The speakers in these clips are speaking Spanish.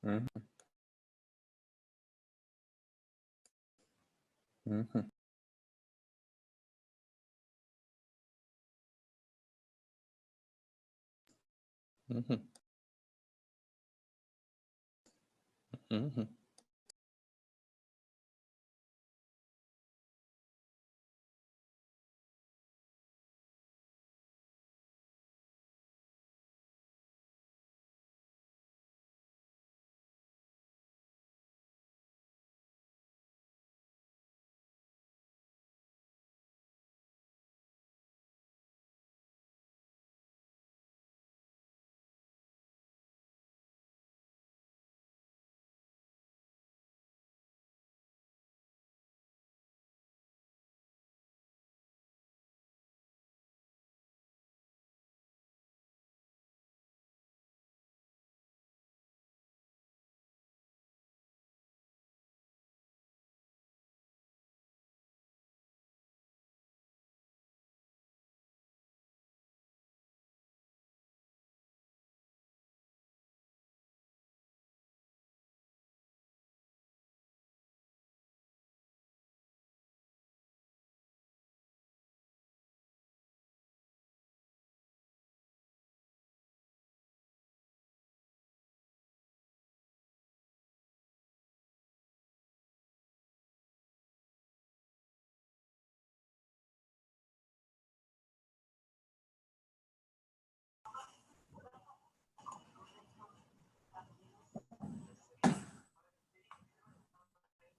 Ujú, ujú, ujú, ujú,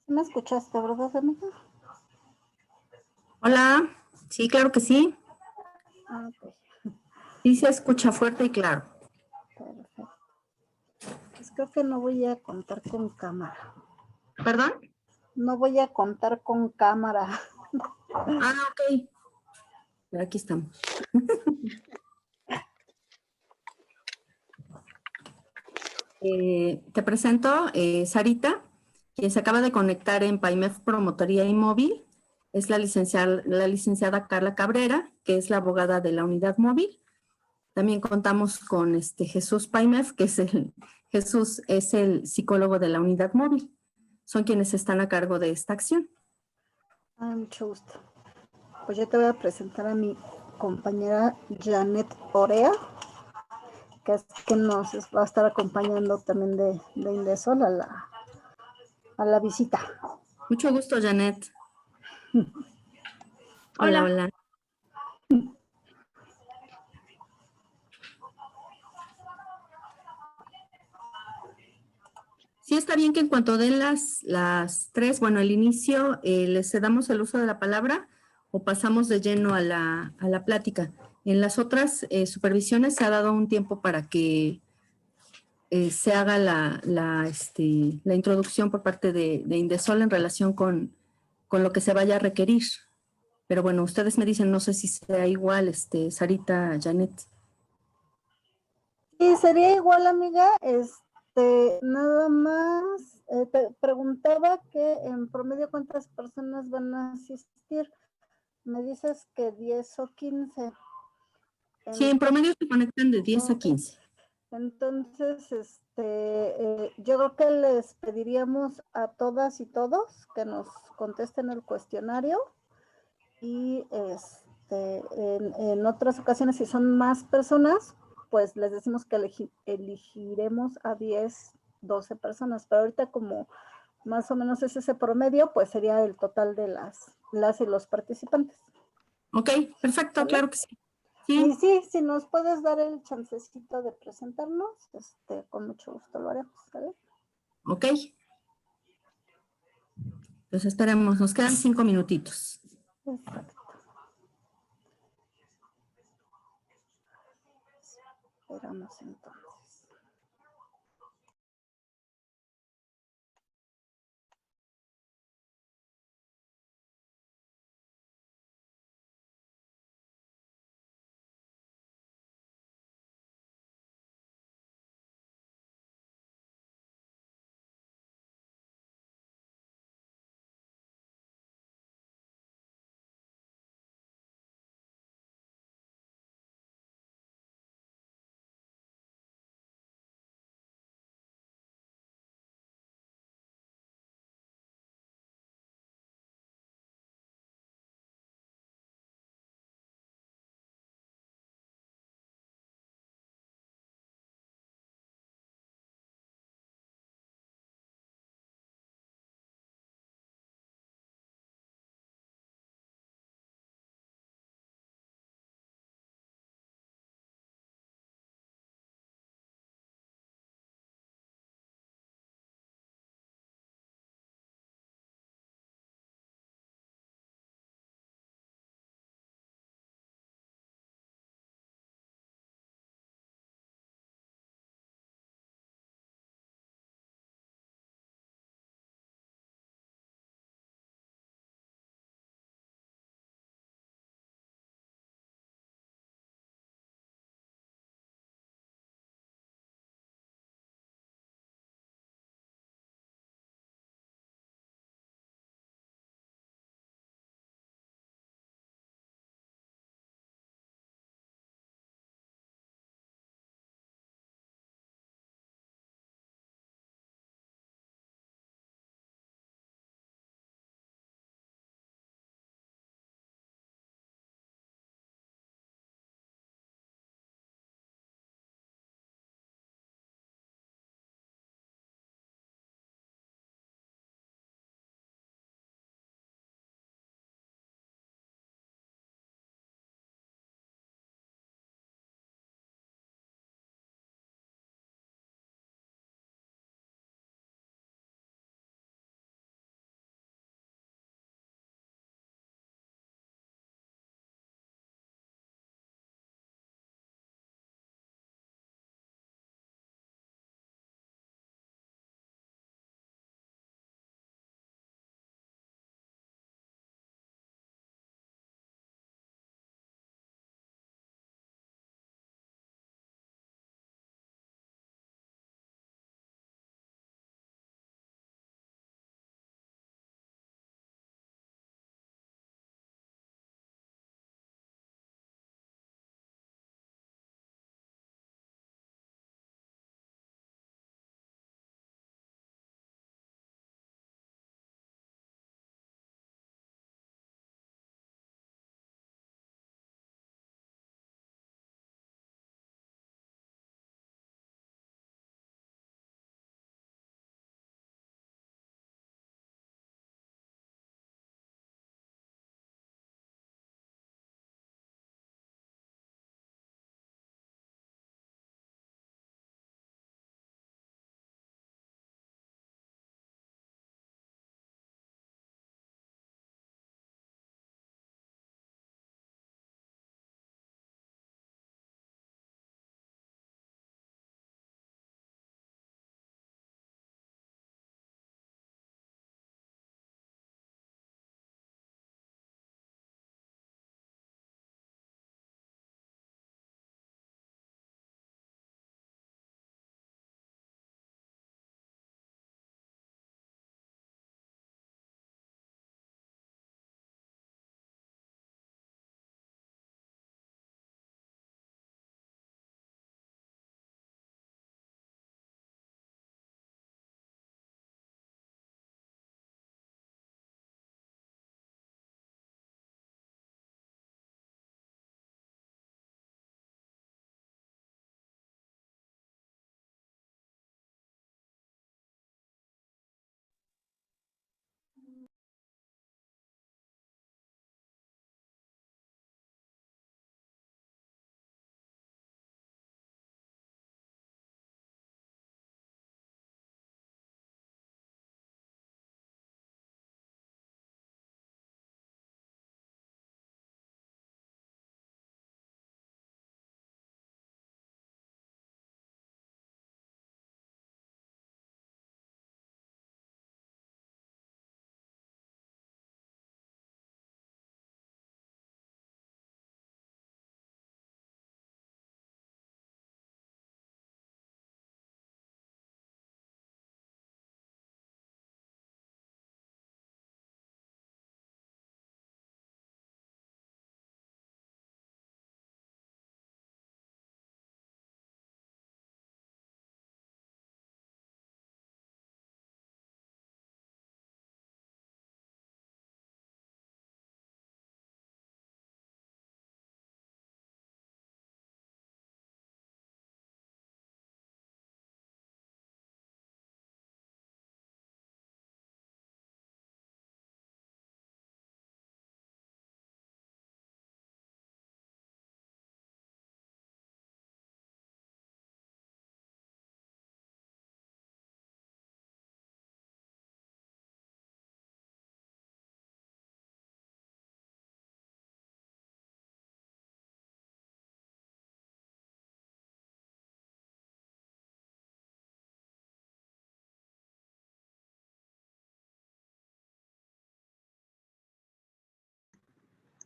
¿Me escuchaste, verdad, amiga? Hola, sí, claro que sí. Ah, ok, Sí se escucha fuerte y claro. perfecto. Pues creo que no voy a contar con cámara. ¿Perdón? No voy a contar con cámara. Ah, ok. Aquí estamos. Te presento Sarita, quien se acaba de conectar en PAIMEF Promotoría y Móvil. Es la licenciada Carla Cabrera, que es la abogada de la unidad móvil. También contamos con Jesús PAIMEF, Jesús es el psicólogo de la unidad móvil. Son quienes están a cargo de esta acción. Mucho gusto. Pues yo te voy a presentar a mi compañera Janet Orea, que es que nos va a estar acompañando también de Indesol a la visita. Mucho gusto, Janet. Hola. Hola. Sí, está bien que en cuanto den las 3, bueno, el inicio, les cedamos el uso de la palabra o pasamos de lleno a la plática. En las otras supervisiones se ha dado un tiempo para que se haga la introducción por parte de Indesol en relación con lo que se vaya a requerir. Pero bueno, ustedes me dicen, no sé si sea igual, Sarita, Janet. Sí, sería igual, amiga. Nada más te preguntaba que en promedio cuántas personas van a asistir. Me dices que 10 o 15. Sí, en promedio se conectan de 10 a 15. Entonces, yo creo que les pediríamos a todas y todos que nos contesten el cuestionario y en otras ocasiones, si son más personas, pues les decimos que elegiremos a 10, 12 personas, pero ahorita como más o menos es ese promedio, pues sería el total de las y los participantes. Ok, perfecto, ¿vale? Claro que sí. Y sí, si nos puedes dar el chancecito de presentarnos, con mucho gusto lo haremos, ¿vale? Ok. Pues esperemos, nos quedan 5 minutitos. Exacto. Esperamos entonces.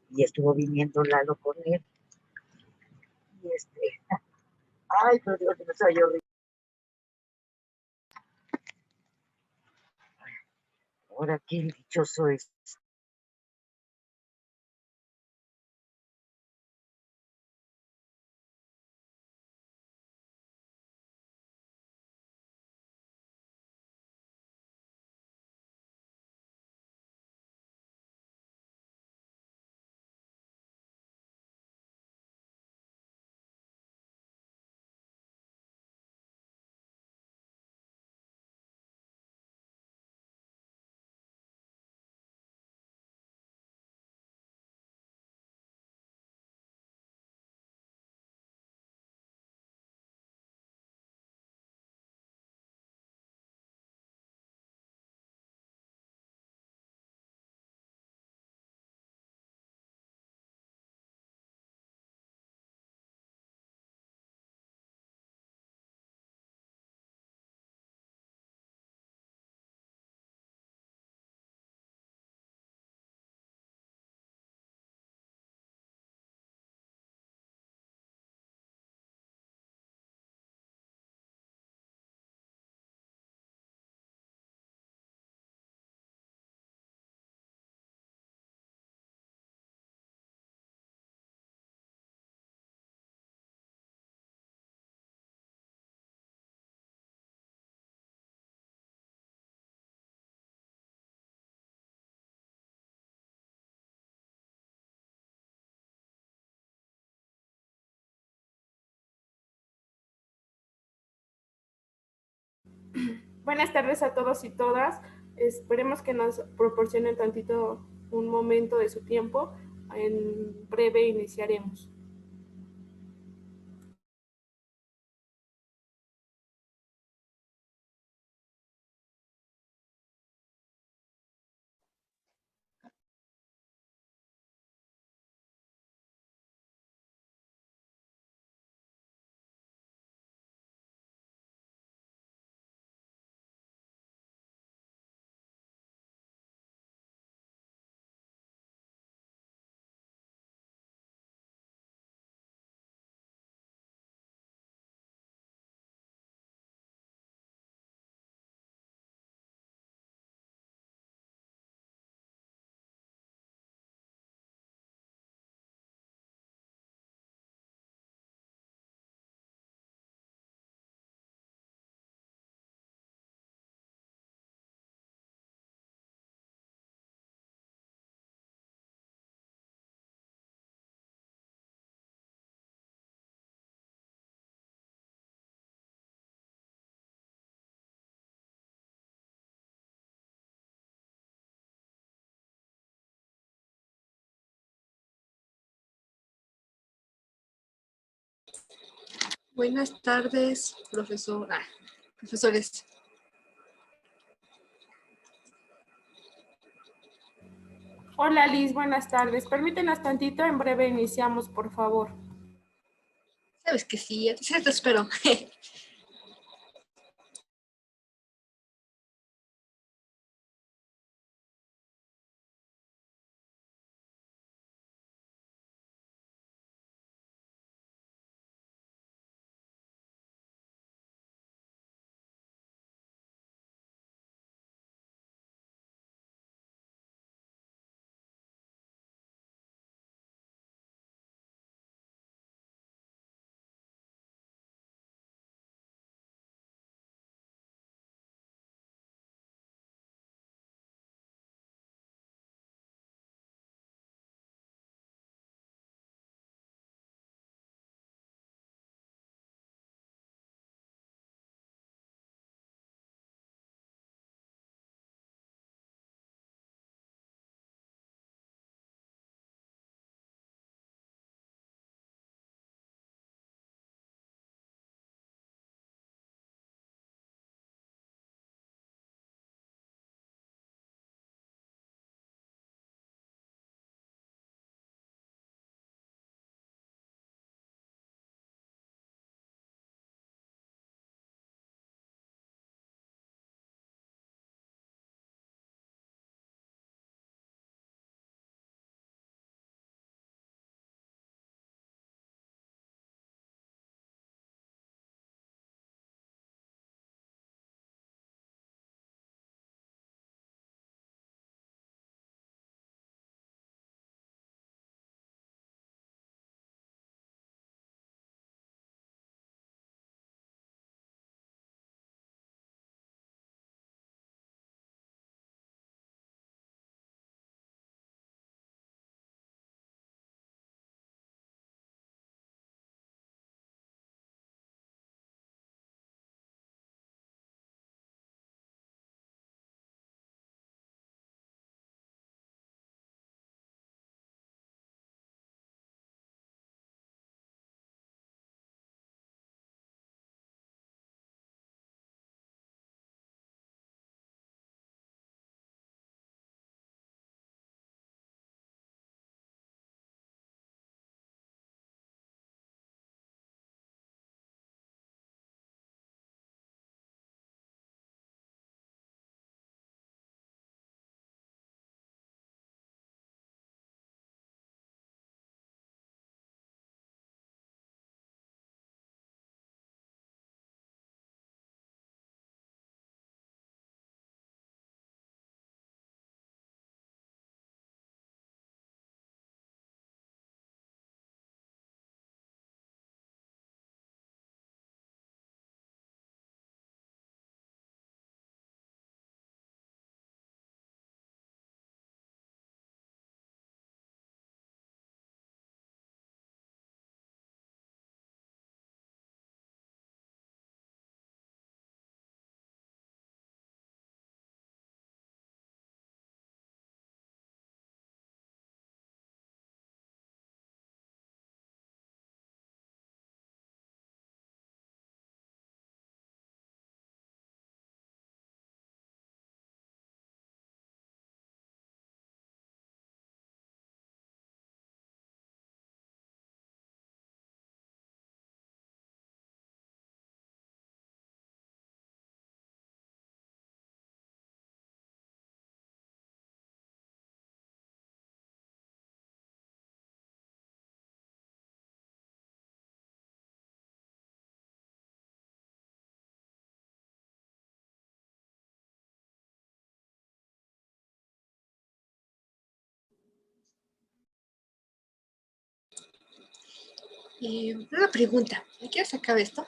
y estuvo viniendo Lalo con él. Y ay, pero Dios, me salió horrible. Ahora, qué dichoso es. Buenas tardes a todos y todas. Esperemos que nos proporcionen tantito un momento de su tiempo. En breve iniciaremos. Buenas tardes, profesores. Hola Liz, buenas tardes. Permítenos tantito, en breve iniciamos, por favor. Sabes que sí, ya te espero. Una pregunta. ¿Me quieres sacar esto?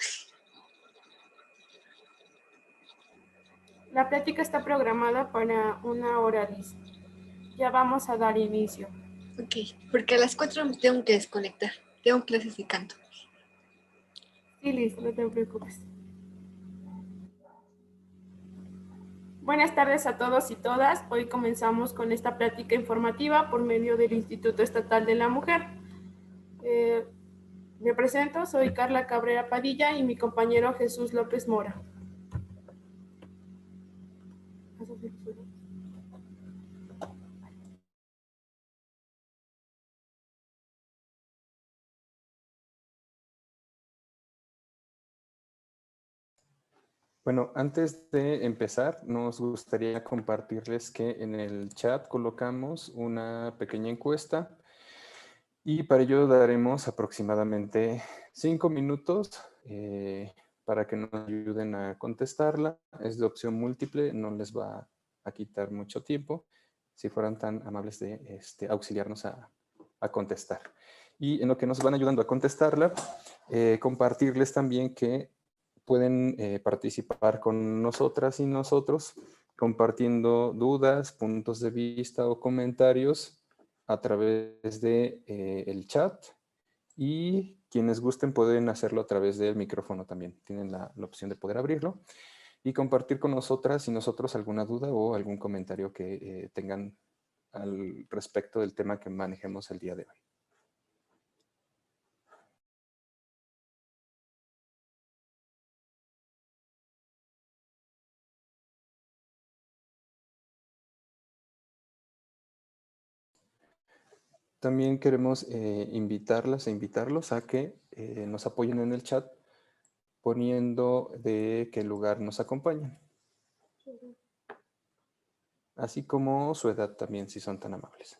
La plática está programada para 1 hora, Liz. Ya vamos a dar inicio. Ok, porque a las 4 me tengo que desconectar. Tengo clases de canto. Sí, Liz, no te preocupes. Buenas tardes a todos y todas. Hoy comenzamos con esta plática informativa por medio del Instituto Estatal de la Mujer. Me presento, soy Carla Cabrera Padilla y mi compañero Jesús López Mora. Bueno, antes de empezar, nos gustaría compartirles que en el chat colocamos una pequeña encuesta y para ello daremos aproximadamente 5 minutos para que nos ayuden a contestarla. Es de opción múltiple, no les va a quitar mucho tiempo si fueran tan amables de auxiliarnos a contestar. Y en lo que nos van ayudando a contestarla, compartirles también que pueden participar con nosotras y nosotros compartiendo dudas, puntos de vista o comentarios a través de el chat, y quienes gusten pueden hacerlo a través del micrófono también. Tienen la opción de poder abrirlo y compartir con nosotras y nosotros alguna duda o algún comentario que tengan al respecto del tema que manejemos el día de hoy. También queremos invitarlas e invitarlos a que nos apoyen en el chat poniendo de qué lugar nos acompañan, así como su edad también, si son tan amables.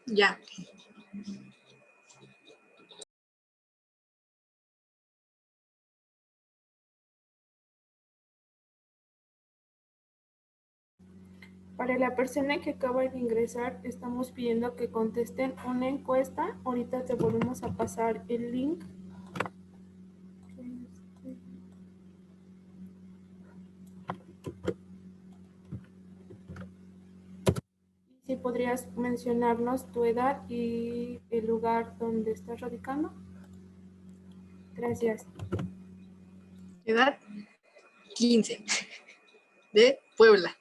Ya. Para la persona que acaba de ingresar, estamos pidiendo que contesten una encuesta. Ahorita te volvemos a pasar el link. Si podrías mencionarnos tu edad y el lugar donde estás radicando. Gracias. Edad 15. De Puebla.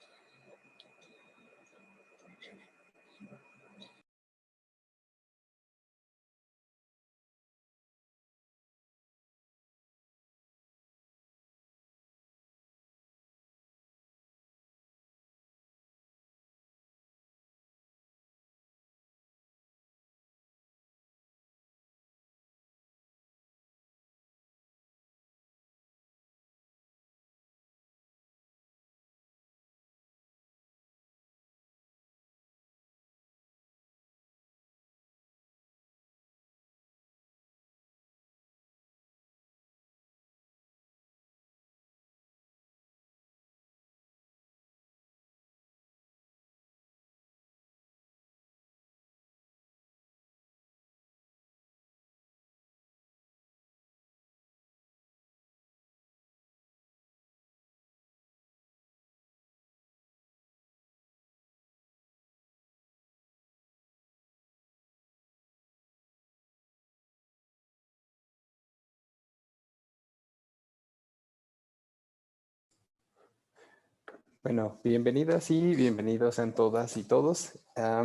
Bueno, bienvenidas y bienvenidos sean todas y todos a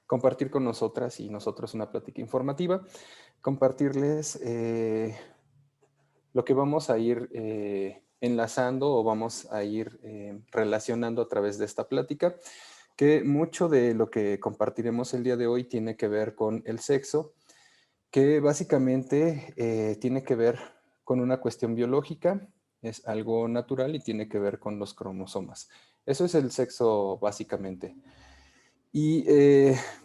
compartir con nosotras y nosotros una plática informativa, compartirles lo que vamos a ir enlazando o vamos a ir relacionando a través de esta plática, que mucho de lo que compartiremos el día de hoy tiene que ver con el sexo, que básicamente tiene que ver con una cuestión biológica, es algo natural y tiene que ver con los cromosomas. Eso es el sexo básicamente. Y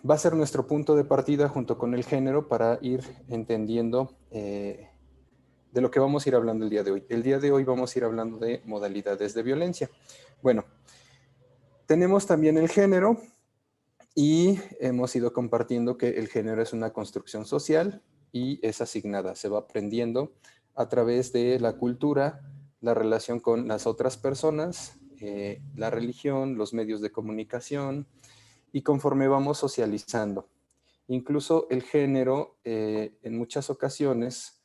va a ser nuestro punto de partida junto con el género para ir entendiendo de lo que vamos a ir hablando el día de hoy. El día de hoy vamos a ir hablando de modalidades de violencia. Bueno, tenemos también el género y hemos ido compartiendo que el género es una construcción social y es asignada, se va aprendiendo a través de la cultura, la relación con las otras personas, la religión, los medios de comunicación y conforme vamos socializando. Incluso el género en muchas ocasiones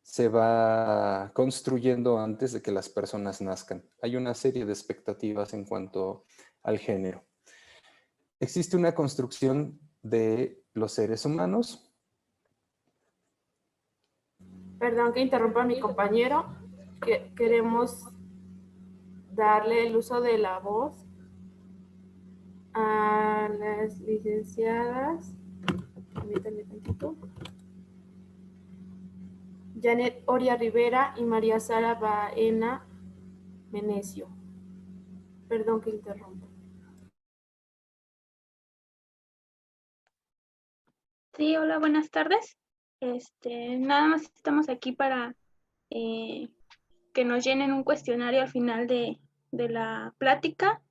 se va construyendo antes de que las personas nazcan. Hay una serie de expectativas en cuanto al género. Existe una construcción de los seres humanos. Perdón que interrumpa a mi compañero, que queremos darle el uso de la voz a las licenciadas, permítanme tantito, Janet Oria Rivera y María Sara Baena Menecio. Perdón que interrumpa. Sí, hola, buenas tardes. Nada más estamos aquí para que nos llenen un cuestionario al final de la plática.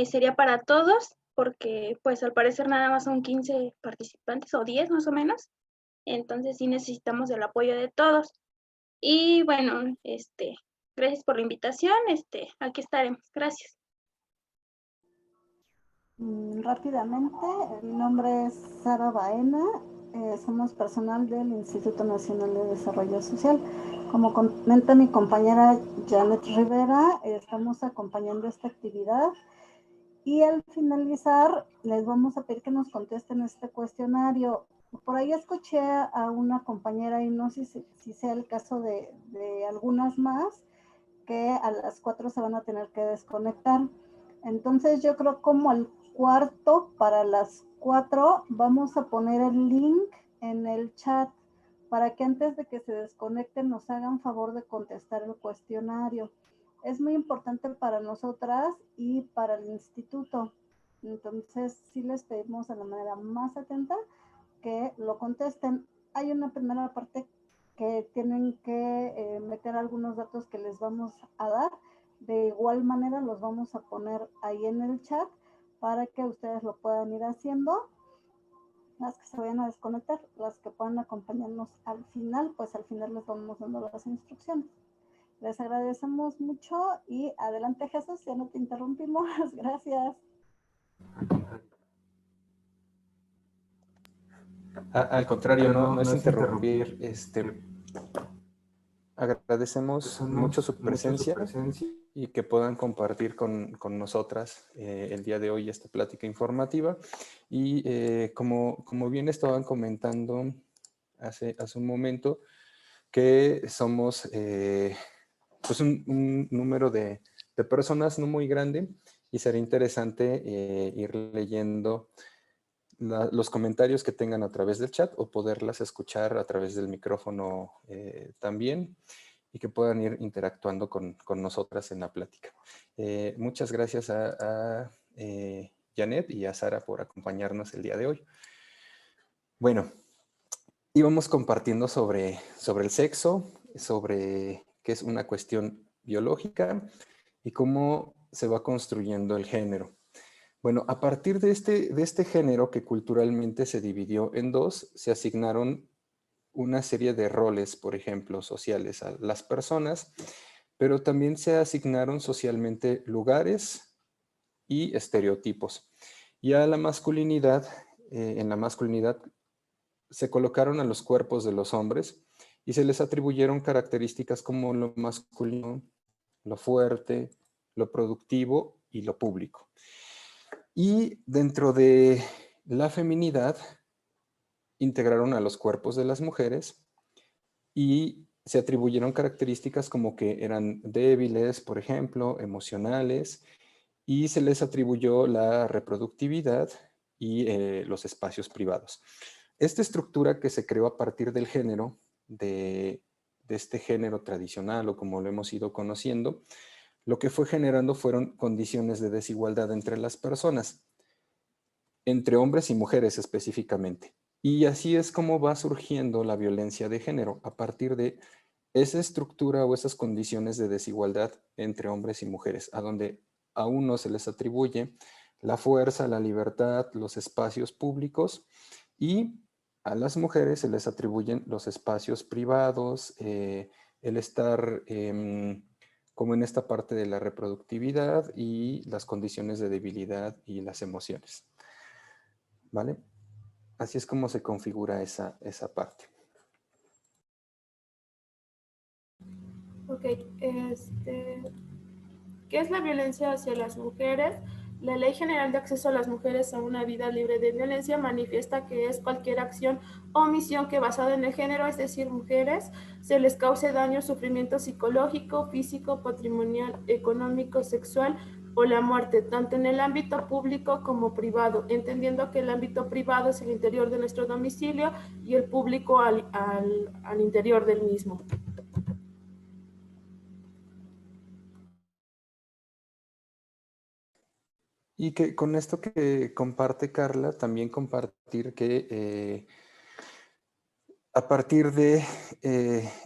Sería para todos, porque pues al parecer nada más son 15 participantes o 10 más o menos. Entonces sí necesitamos el apoyo de todos. Y bueno, gracias por la invitación. Aquí estaremos. Gracias. Rápidamente, mi nombre es Sara Baena, somos personal del Instituto Nacional de Desarrollo Social. Como comenta mi compañera Janet Rivera, estamos acompañando esta actividad y al finalizar les vamos a pedir que nos contesten este cuestionario. Por ahí escuché a una compañera y no sé si sea el caso de algunas más, que a las 4 se van a tener que desconectar. Entonces yo creo como al cuarto para las 4 vamos a poner el link en el chat para que antes de que se desconecten nos hagan favor de contestar el cuestionario. Es muy importante para nosotras y para el instituto. Entonces sí les pedimos de la manera más atenta que lo contesten. Hay una primera parte que tienen que meter algunos datos que les vamos a dar. De igual manera los vamos a poner ahí en el chat para que ustedes lo puedan ir haciendo. Las que se vayan a desconectar, las que puedan acompañarnos al final, pues al final les vamos dando las instrucciones. Les agradecemos mucho y adelante Jesús, ya no te interrumpimos. Gracias. Al contrario, no es interrumpir. Agradecemos mucho su presencia y que puedan compartir con nosotras el día de hoy esta plática informativa. Y como bien estaban comentando hace un momento, que somos pues un número de personas no muy grande y sería interesante ir leyendo los comentarios que tengan a través del chat o poderlas escuchar a través del micrófono también y que puedan ir interactuando con nosotras en la plática. Muchas gracias a Janet y a Sara por acompañarnos el día de hoy. Bueno, íbamos compartiendo sobre el sexo, sobre qué es una cuestión biológica y cómo se va construyendo el género. Bueno, a partir de este género que culturalmente se dividió en dos, se asignaron una serie de roles, por ejemplo, sociales a las personas, pero también se asignaron socialmente lugares y estereotipos. Y a la masculinidad, en la masculinidad se colocaron a los cuerpos de los hombres y se les atribuyeron características como lo masculino, lo fuerte, lo productivo y lo público. Y dentro de la feminidad, integraron a los cuerpos de las mujeres y se atribuyeron características como que eran débiles, por ejemplo, emocionales, y se les atribuyó la reproductividad y los espacios privados. Esta estructura que se creó a partir del género, de este género tradicional o como lo hemos ido conociendo, lo que fue generando fueron condiciones de desigualdad entre las personas, entre hombres y mujeres específicamente. Y así es como va surgiendo la violencia de género, a partir de esa estructura o esas condiciones de desigualdad entre hombres y mujeres, a donde a uno se les atribuye la fuerza, la libertad, los espacios públicos, y a las mujeres se les atribuyen los espacios privados, el estar como en esta parte de la reproductividad y las condiciones de debilidad y las emociones. ¿Vale? Así es como se configura esa parte. Ok, ¿qué es la violencia hacia las mujeres? La Ley General de Acceso a las Mujeres a una Vida Libre de Violencia manifiesta que es cualquier acción o omisión que basada en el género, es decir, mujeres, se les cause daño, sufrimiento psicológico, físico, patrimonial, económico, sexual o la muerte, tanto en el ámbito público como privado, entendiendo que el ámbito privado es el interior de nuestro domicilio y el público al interior del mismo. Y que con esto que comparte Carla, también compartir que a partir de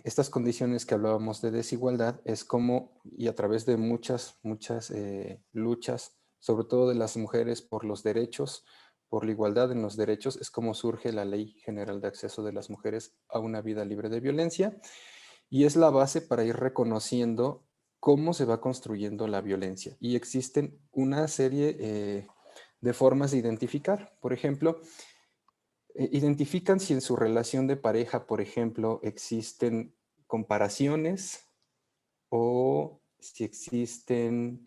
estas condiciones que hablábamos de desigualdad, es como, y a través de muchas luchas, sobre todo de las mujeres por los derechos, por la igualdad en los derechos, es como surge la Ley General de Acceso de las Mujeres a una Vida Libre de Violencia, y es la base para ir reconociendo cómo se va construyendo la violencia. Y existen una serie de formas de identificar. Por ejemplo, identifican si en su relación de pareja, por ejemplo, existen comparaciones o si existen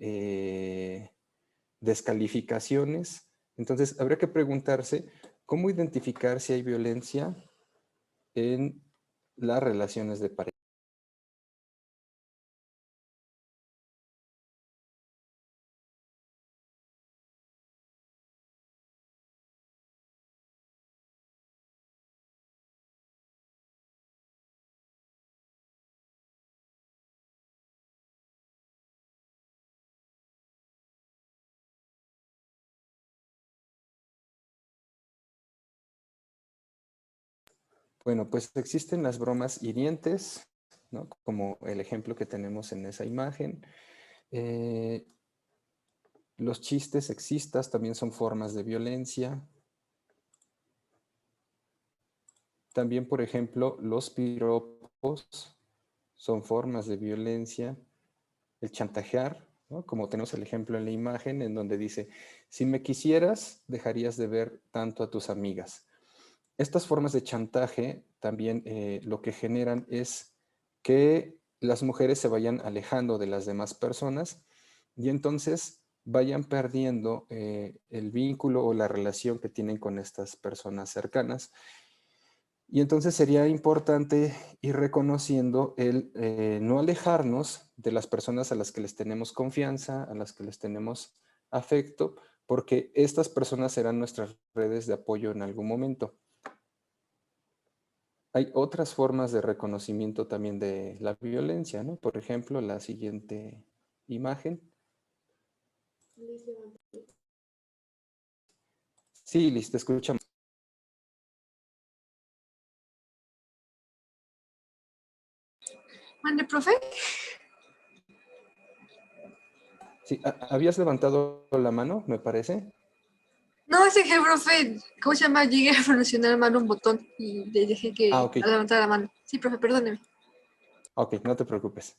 descalificaciones. Entonces, habría que preguntarse cómo identificar si hay violencia en las relaciones de pareja. Bueno, pues existen las bromas hirientes, ¿no? Como el ejemplo que tenemos en esa imagen. Los chistes sexistas también son formas de violencia. También, por ejemplo, los piropos son formas de violencia. El chantajear, ¿no? Como tenemos el ejemplo en la imagen, en donde dice, si me quisieras, dejarías de ver tanto a tus amigas. Estas formas de chantaje también lo que generan es que las mujeres se vayan alejando de las demás personas y entonces vayan perdiendo el vínculo o la relación que tienen con estas personas cercanas. Y entonces sería importante ir reconociendo el no alejarnos de las personas a las que les tenemos confianza, a las que les tenemos afecto, porque estas personas serán nuestras redes de apoyo en algún momento. Hay otras formas de reconocimiento también de la violencia, ¿no? Por ejemplo, la siguiente imagen. Sí, Liz, te escuchamos. ¿Mande, profe? Sí, habías levantado la mano, me parece. No, es que el profe, ¿cómo se llama? Llegué a presionar mal un botón y le dejé que Ok. levantara la mano. Sí, profe, perdóneme. Ok, no te preocupes.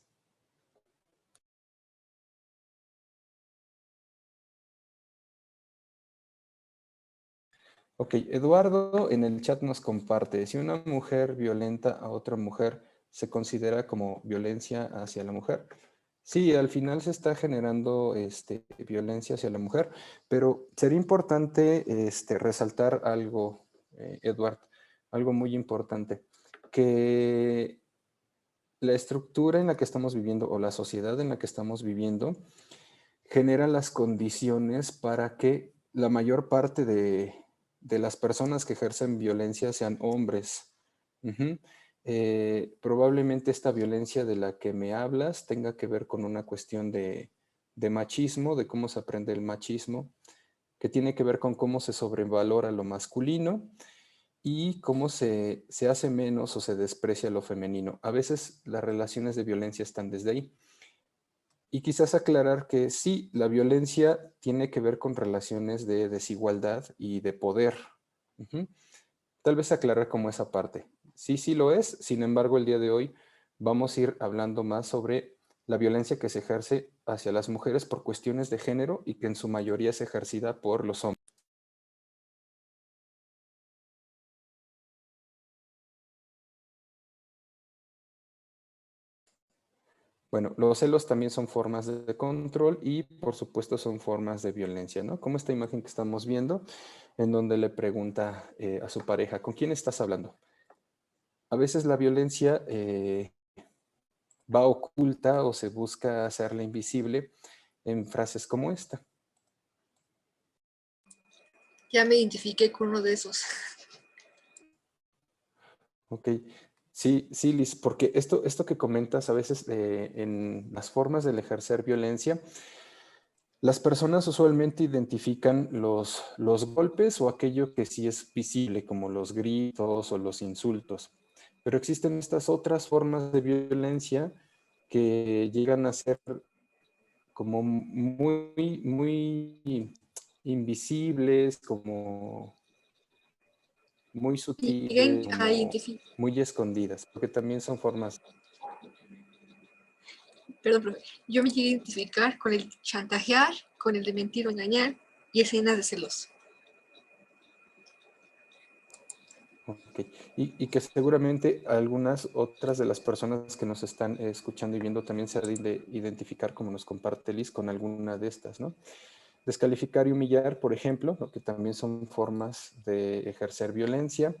Ok, Eduardo en el chat nos comparte, si una mujer violenta a otra mujer, ¿se considera como violencia hacia la mujer? Sí, al final se está generando violencia hacia la mujer, pero sería importante resaltar algo, Edward, algo muy importante, que la estructura en la que estamos viviendo o la sociedad en la que estamos viviendo genera las condiciones para que la mayor parte de las personas que ejercen violencia sean hombres. Ujú. Probablemente esta violencia de la que me hablas tenga que ver con una cuestión de machismo, de cómo se aprende el machismo, que tiene que ver con cómo se sobrevalora lo masculino y cómo se hace menos o se desprecia lo femenino. A veces las relaciones de violencia están desde ahí. Y quizás aclarar que sí, la violencia tiene que ver con relaciones de desigualdad y de poder. Ujú. Tal vez aclarar como esa parte. Sí, sí lo es. Sin embargo, el día de hoy vamos a ir hablando más sobre la violencia que se ejerce hacia las mujeres por cuestiones de género y que en su mayoría es ejercida por los hombres. Bueno, los celos también son formas de control y por supuesto son formas de violencia, ¿no? Como esta imagen que estamos viendo, en donde le pregunta a su pareja, ¿con quién estás hablando? A veces la violencia va oculta o se busca hacerla invisible en frases como esta. Ya me identifiqué con uno de esos. Ok, sí, sí, Liz, porque esto que comentas a veces en las formas del ejercer violencia, las personas usualmente identifican los golpes o aquello que sí es visible, como los gritos o los insultos. Pero existen estas otras formas de violencia que llegan a ser como muy, muy invisibles, como muy sutiles, A como muy escondidas, porque también son formas. Perdón, profe. Yo me llegué a identificar con el chantajear, con el de mentir o engañar y escenas de celos. Ok. Y que seguramente algunas otras de las personas que nos están escuchando y viendo también se han de identificar, como nos comparte Liz, con alguna de estas, ¿no? Descalificar y humillar, por ejemplo, ¿no? Que también son formas de ejercer violencia.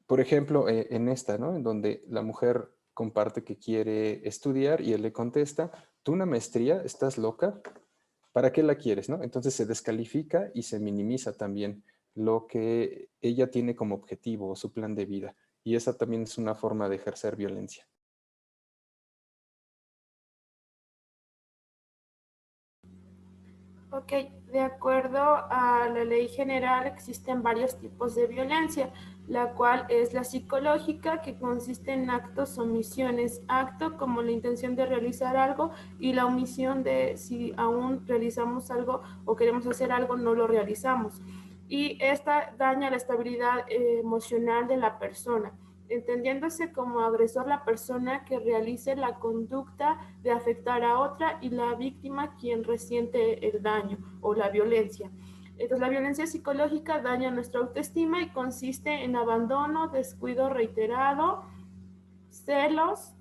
Por ejemplo, en esta, ¿no? En donde la mujer comparte que quiere estudiar y él le contesta, ¿tú una maestría? ¿Estás loca? ¿Para qué la quieres, no? Entonces se descalifica y se minimiza también lo que ella tiene como objetivo o su plan de vida. Y esa también es una forma de ejercer violencia. Ok, de acuerdo a la ley general existen varios tipos de violencia, la cual es la psicológica, que consiste en actos, omisiones, acto como la intención de realizar algo y la omisión de si aún realizamos algo o queremos hacer algo, no lo realizamos. Y esta daña la estabilidad emocional de la persona, entendiéndose como agresor la persona que realice la conducta de afectar a otra y la víctima quien resiente el daño o la violencia. Entonces, la violencia psicológica daña nuestra autoestima y consiste en abandono, descuido reiterado, celos,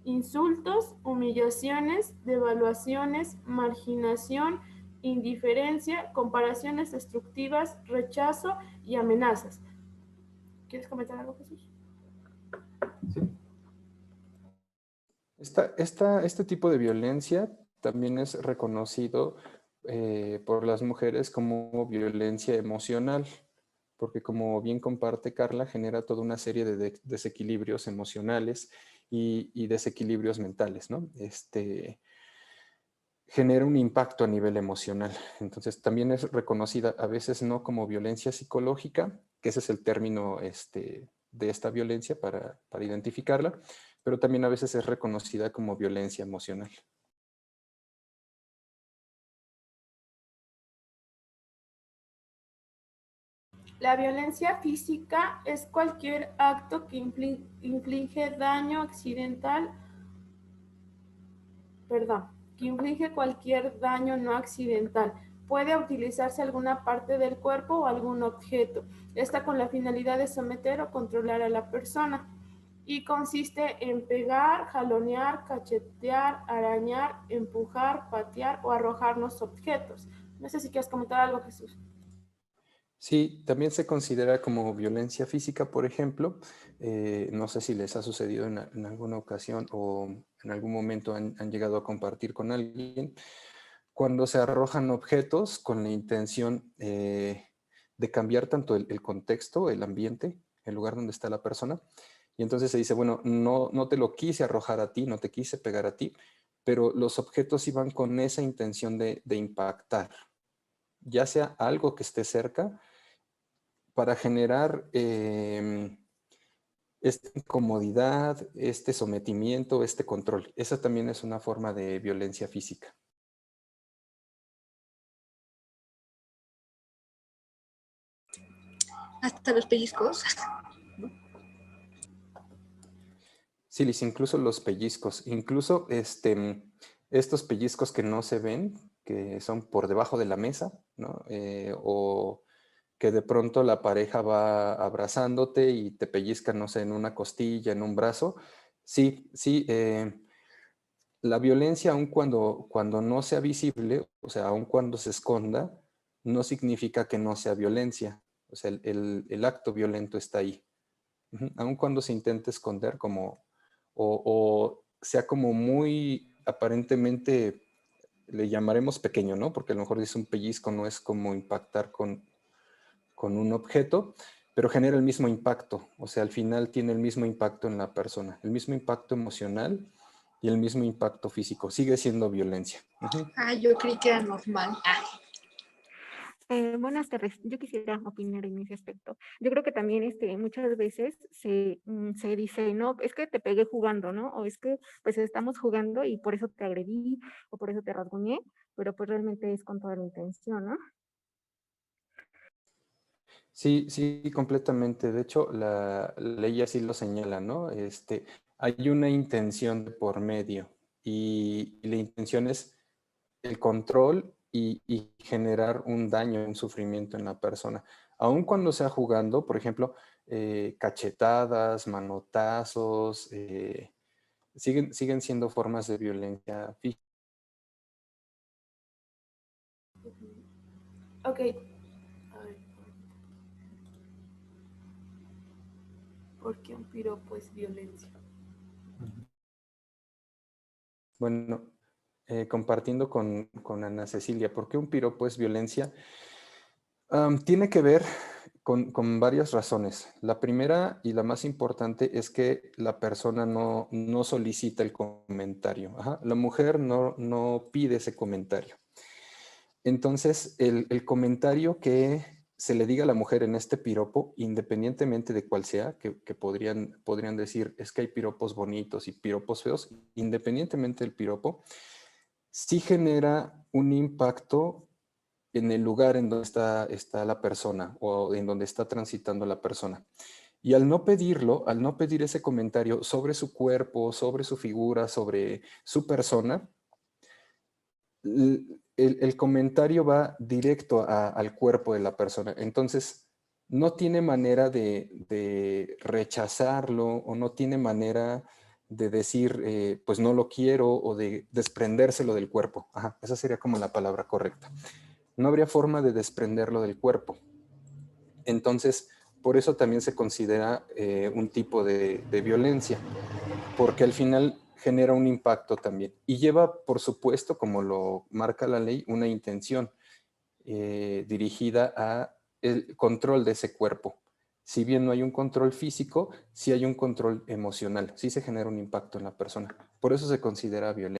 insultos, humillaciones, devaluaciones, marginación, indiferencia, comparaciones destructivas, rechazo y amenazas. ¿Quieres comentar algo, Jesús? Sí. Este tipo de violencia también es reconocido por las mujeres como violencia emocional, porque como bien comparte Carla, genera toda una serie de desequilibrios emocionales y desequilibrios mentales, ¿no? Genera un impacto a nivel emocional. Entonces, también es reconocida a veces no como violencia psicológica, que ese es el término de esta violencia para identificarla, pero también a veces es reconocida como violencia emocional. La violencia física es cualquier acto que inflige daño accidental, que inflige cualquier daño no accidental. Puede utilizarse alguna parte del cuerpo o algún objeto. Esta con la finalidad de someter o controlar a la persona. y consiste en pegar, jalonear, cachetear, arañar, empujar, patear o arrojarnos objetos. No sé si quieres comentar algo, Jesús. Sí, también se considera como violencia física, por ejemplo. No sé si les ha sucedido en alguna ocasión o en algún momento han llegado a compartir con alguien, cuando se arrojan objetos con la intención de cambiar tanto el contexto, el ambiente, el lugar donde está la persona. Y entonces se dice, bueno, no te lo quise arrojar a ti, no te quise pegar a ti, pero los objetos iban con esa intención de impactar, ya sea algo que esté cerca, para generar esta incomodidad, este sometimiento, este control. Esa también es una forma de violencia física. Hasta los pellizcos. Sí, Liz, incluso los pellizcos, incluso estos pellizcos que no se ven, que son por debajo de la mesa, ¿no? O que de pronto la pareja va abrazándote y te pellizca, no sé, en una costilla, en un brazo. Sí, sí, la violencia, aun cuando no sea visible, o sea, aun cuando se esconda, no significa que no sea violencia. O sea, el acto violento está ahí. Aun cuando se intente esconder o sea como muy aparentemente, le llamaremos pequeño, ¿no? Porque a lo mejor dice un pellizco, no es como impactar con un objeto, pero genera el mismo impacto. O sea, al final tiene el mismo impacto en la persona, el mismo impacto emocional y el mismo impacto físico. Sigue siendo violencia. Ah, yo creí que era normal. Buenas tardes. Yo quisiera opinar en ese aspecto. Yo creo que también muchas veces se dice, no, es que te pegué jugando, ¿no? O es que pues estamos jugando y por eso te agredí o por eso te rasguñé, pero pues realmente es con toda la intención, ¿no? Sí, sí, completamente. De hecho, la ley así lo señala, ¿no? Hay una intención de por medio y la intención es el control y generar un daño, un sufrimiento en la persona. Aun cuando sea jugando, por ejemplo, cachetadas, manotazos, siguen siendo formas de violencia física. Ok. A ver. ¿Por qué un piropo es violencia? Bueno, compartiendo con Ana Cecilia, ¿por qué un piropo es violencia? Tiene que ver con varias razones. La primera y la más importante es que la persona no solicita el comentario. Ajá. La mujer no pide ese comentario. Entonces, el comentario que se le diga a la mujer en este piropo, independientemente de cuál sea, que podrían decir, es que hay piropos bonitos y piropos feos, independientemente del piropo, sí genera un impacto en el lugar en donde está la persona o en donde está transitando la persona. Y al no pedirlo, al no pedir ese comentario sobre su cuerpo, sobre su figura, sobre su persona, el comentario va directo al cuerpo de la persona. Entonces, no tiene manera de rechazarlo o no tiene manera de decir, pues no lo quiero o de desprendérselo del cuerpo. Ajá, esa sería como la palabra correcta. No habría forma de desprenderlo del cuerpo. Entonces, por eso también se considera un tipo de violencia, porque al final genera un impacto también. Y lleva, por supuesto, como lo marca la ley, una intención dirigida a el control de ese cuerpo. Si bien no hay un control físico, sí hay un control emocional, sí se genera un impacto en la persona. Por eso se considera violencia.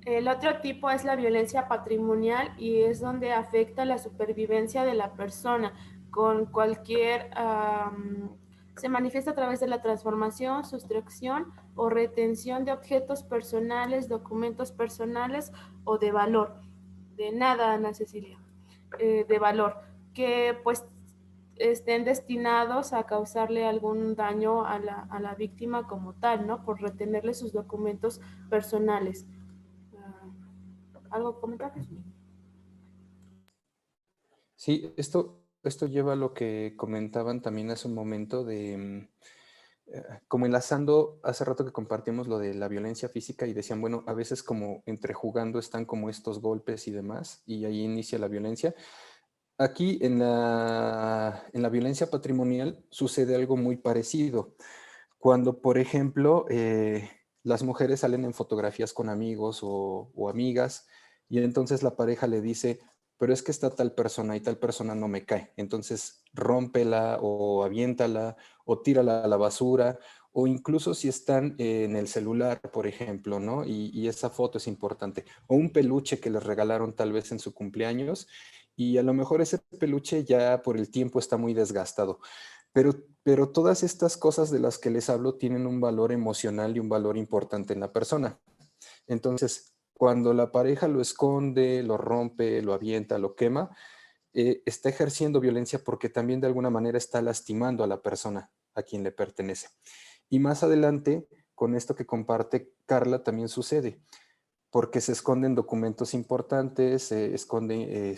El otro tipo es la violencia patrimonial y es donde afecta la supervivencia de la persona con cualquier, se manifiesta a través de la transformación, sustracción o retención de objetos personales, documentos personales o de valor. De nada, Ana Cecilia, de valor, que pues estén destinados a causarle algún daño a la víctima como tal, ¿no? Por retenerle sus documentos personales. ¿Algo que comentar? Sí, esto esto lleva a lo que comentaban también hace un momento de, como enlazando hace rato que compartimos lo de la violencia física y decían, bueno, a veces como entre jugando están como estos golpes y demás, y ahí inicia la violencia. Aquí en la violencia patrimonial sucede algo muy parecido. Cuando, por ejemplo, las mujeres salen en fotografías con amigos o amigas y entonces la pareja le dice, pero es que está tal persona y tal persona no me cae. Entonces rómpela o aviéntala o tírala a la basura o incluso si están en el celular, por ejemplo, ¿no? Y esa foto es importante. O un peluche que les regalaron tal vez en su cumpleaños y a lo mejor ese peluche ya por el tiempo está muy desgastado. Pero todas estas cosas de las que les hablo tienen un valor emocional y un valor importante en la persona. Entonces, cuando la pareja lo esconde, lo rompe, lo avienta, lo quema, está ejerciendo violencia porque también de alguna manera está lastimando a la persona a quien le pertenece. Y más adelante, con esto que comparte Carla, también sucede porque se esconden documentos importantes, se esconden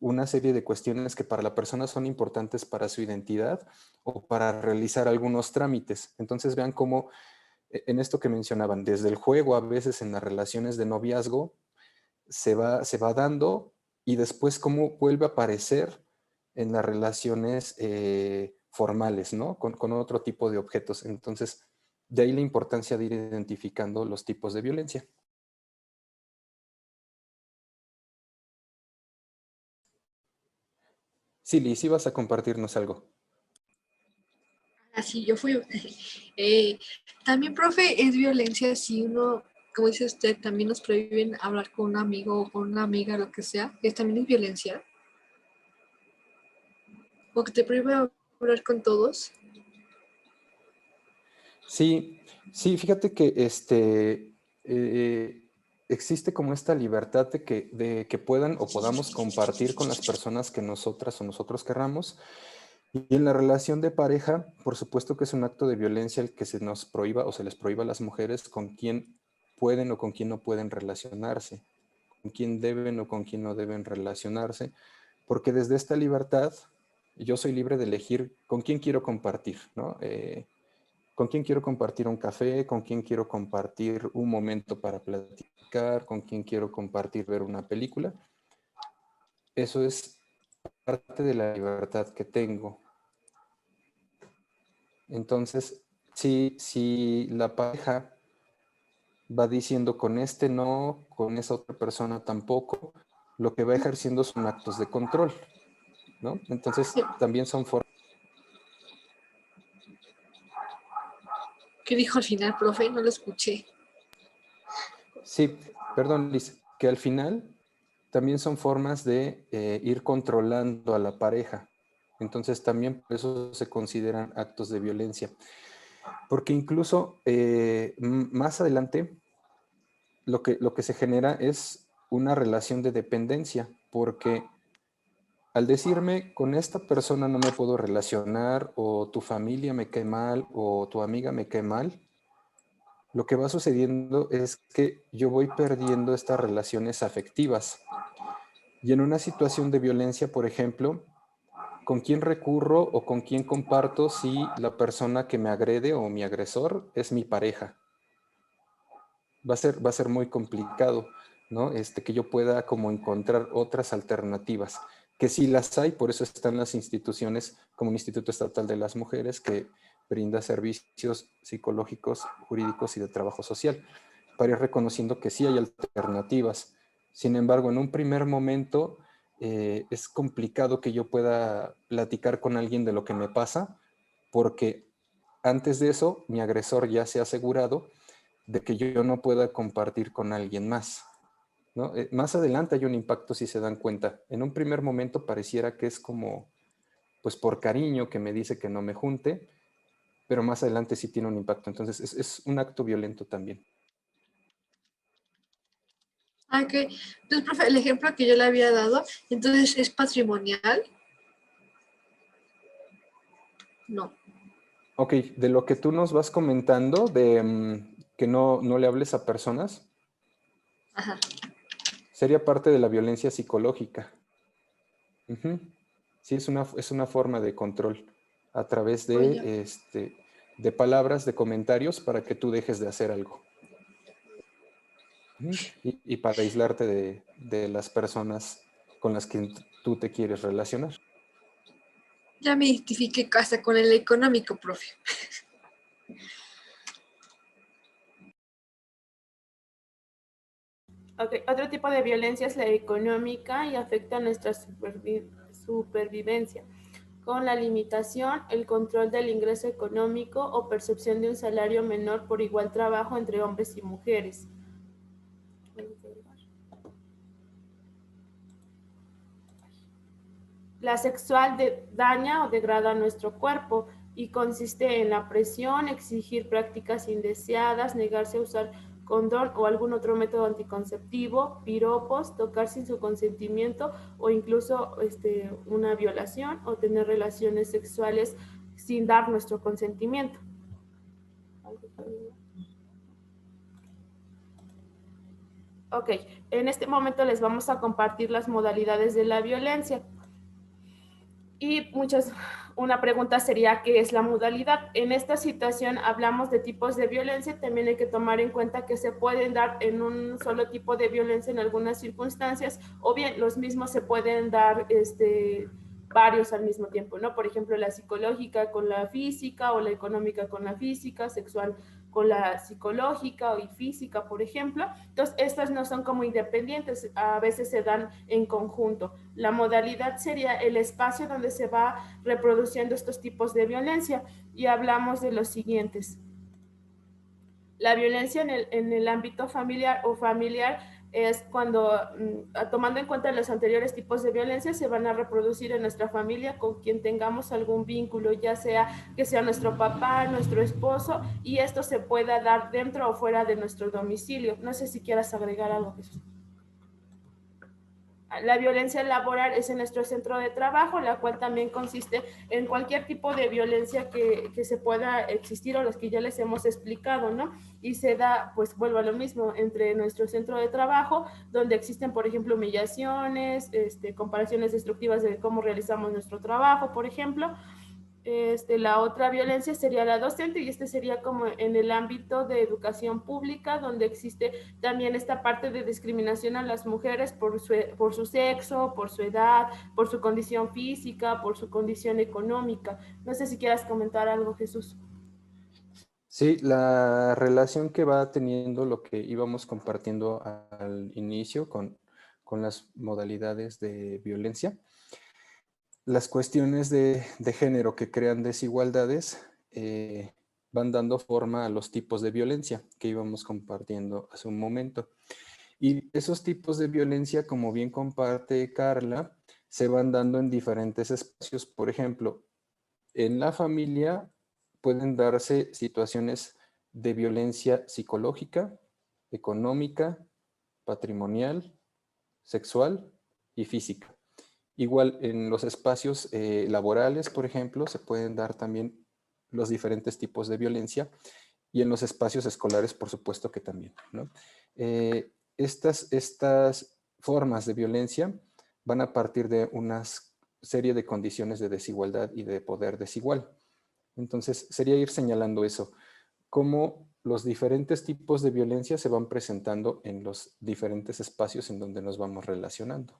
una serie de cuestiones que para la persona son importantes para su identidad o para realizar algunos trámites. Entonces vean cómo en esto que mencionaban, desde el juego a veces en las relaciones de noviazgo se va dando y después cómo vuelve a aparecer en las relaciones formales, ¿no? Con otro tipo de objetos. Entonces, de ahí la importancia de ir identificando los tipos de violencia. Sí, Liz, ibas a compartirnos algo. Así yo fui. Eh, también, profe, es violencia si uno, como dice usted, también nos prohíben hablar con un amigo o con una amiga, lo que sea. También es violencia. O que te prohíben hablar con todos. Sí, sí, fíjate que existe como esta libertad de que puedan o podamos compartir con las personas que nosotras o nosotros querramos. Y en la relación de pareja, por supuesto que es un acto de violencia el que se nos prohíba o se les prohíba a las mujeres con quién pueden o con quién no pueden relacionarse, con quién deben o con quién no deben relacionarse, porque desde esta libertad yo soy libre de elegir con quién quiero compartir, ¿no? Con quién quiero compartir un café, con quién quiero compartir un momento para platicar, con quién quiero compartir ver una película. Eso es parte de la libertad que tengo. Entonces, si la pareja va diciendo con este no, con esa otra persona tampoco, lo que va ejerciendo son actos de control, ¿no? Entonces, también son formas. ¿Qué dijo al final, profe? No lo escuché. Sí, perdón, Liz, que al final también son formas de ir controlando a la pareja. Entonces también por eso se consideran actos de violencia. Porque incluso más adelante lo que se genera es una relación de dependencia, porque al decirme con esta persona no me puedo relacionar o tu familia me cae mal o tu amiga me cae mal, lo que va sucediendo es que yo voy perdiendo estas relaciones afectivas. Y en una situación de violencia, por ejemplo, ¿con quién recurro o con quién comparto si la persona que me agrede o mi agresor es mi pareja? Va a ser muy complicado, ¿no? Que yo pueda como encontrar otras alternativas, que sí las hay, por eso están las instituciones como el Instituto Estatal de las Mujeres, que brinda servicios psicológicos, jurídicos y de trabajo social, para ir reconociendo que sí hay alternativas. Sin embargo, en un primer momento es complicado que yo pueda platicar con alguien de lo que me pasa, porque antes de eso mi agresor ya se ha asegurado de que yo no pueda compartir con alguien más, ¿no? Más adelante hay un impacto si se dan cuenta. En un primer momento pareciera que es como, pues por cariño que me dice que no me junte, pero más adelante sí tiene un impacto. Entonces es un acto violento también. Ah, ok. Entonces, profe, el ejemplo que yo le había dado, entonces es patrimonial. No. Ok, de lo que tú nos vas comentando, de que no le hables a personas, Ajá. sería parte de la violencia psicológica. Sí, es una forma de control a través Oye. de palabras, de comentarios, para que tú dejes de hacer algo. Y para aislarte de las personas con las que tú te quieres relacionar. Ya me identifiqué hasta con el económico, profe. Okay. Otro tipo de violencia es la económica y afecta a nuestra supervivencia, con la limitación, el control del ingreso económico o percepción de un salario menor por igual trabajo entre hombres y mujeres. La sexual daña o degrada nuestro cuerpo y consiste en la presión, exigir prácticas indeseadas, negarse a usar condón o algún otro método anticonceptivo, piropos, tocar sin su consentimiento o incluso una violación o tener relaciones sexuales sin dar nuestro consentimiento. Ok, en este momento les vamos a compartir las modalidades de la violencia. Y una pregunta sería, ¿qué es la modalidad? En esta situación hablamos de tipos de violencia, también hay que tomar en cuenta que se pueden dar en un solo tipo de violencia en algunas circunstancias, o bien los mismos se pueden dar varios al mismo tiempo, ¿no? Por ejemplo, la psicológica con la física, o la económica con la física, sexual con la psicológica y física, por ejemplo. Entonces, estas no son como independientes, a veces se dan en conjunto. La modalidad sería el espacio donde se va reproduciendo estos tipos de violencia, y hablamos de los siguientes. La violencia en el ámbito familiar o familiar es cuando, tomando en cuenta los anteriores tipos de violencia, se van a reproducir en nuestra familia con quien tengamos algún vínculo, ya sea que sea nuestro papá, nuestro esposo, y esto se pueda dar dentro o fuera de nuestro domicilio. No sé si quieras agregar algo, Jesús. La violencia laboral es en nuestro centro de trabajo, la cual también consiste en cualquier tipo de violencia que se pueda existir, o las que ya les hemos explicado, ¿no? Y se da, pues vuelvo a lo mismo, entre nuestro centro de trabajo, donde existen, por ejemplo, humillaciones, comparaciones destructivas de cómo realizamos nuestro trabajo, por ejemplo. La otra violencia sería la docente, y sería como en el ámbito de educación pública, donde existe también esta parte de discriminación a las mujeres por su sexo, por su edad, por su condición física, por su condición económica. No sé si quieras comentar algo, Jesús. Sí, la relación que va teniendo lo que íbamos compartiendo al inicio con las modalidades de violencia. Las cuestiones de género que crean desigualdades van dando forma a los tipos de violencia que íbamos compartiendo hace un momento. Y esos tipos de violencia, como bien comparte Carla, se van dando en diferentes espacios. Por ejemplo, en la familia pueden darse situaciones de violencia psicológica, económica, patrimonial, sexual y física. Igual en los espacios laborales, por ejemplo, se pueden dar también los diferentes tipos de violencia, y en los espacios escolares, por supuesto que también, ¿no? Estas formas de violencia van a partir de una serie de condiciones de desigualdad y de poder desigual. Entonces, sería ir señalando eso, cómo los diferentes tipos de violencia se van presentando en los diferentes espacios en donde nos vamos relacionando.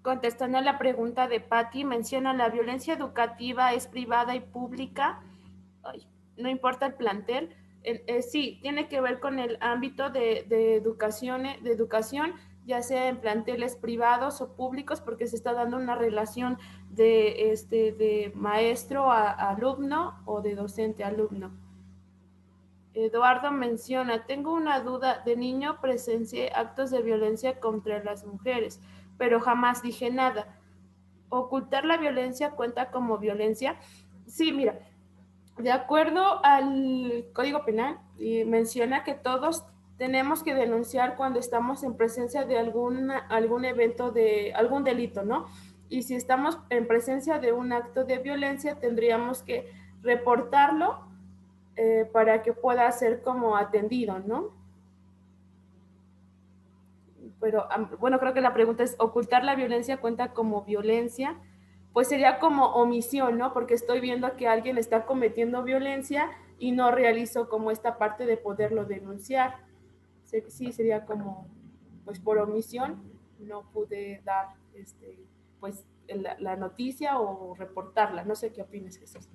Contestando a la pregunta de Patti, menciona la violencia educativa es privada y pública. Ay, no importa el plantel. Sí, tiene que ver con el ámbito de educación, ya sea en planteles privados o públicos, porque se está dando una relación de maestro a alumno o de docente a alumno. Eduardo menciona, tengo una duda, de niño presencié actos de violencia contra las mujeres, pero jamás dije nada. ¿Ocultar la violencia cuenta como violencia? Sí, mira, de acuerdo al Código Penal, menciona que todos tenemos que denunciar cuando estamos en presencia de algún evento, de algún delito, ¿no? Y si estamos en presencia de un acto de violencia, tendríamos que reportarlo para que pueda ser como atendido, ¿no? pero bueno, creo que la pregunta es, ¿ocultar la violencia cuenta como violencia? Pues sería como omisión, ¿no? Porque estoy viendo que alguien está cometiendo violencia y no realizo como esta parte de poderlo denunciar. Sí, sería como, pues por omisión, no pude dar, pues, la noticia o reportarla. No sé qué opinas, Jesús.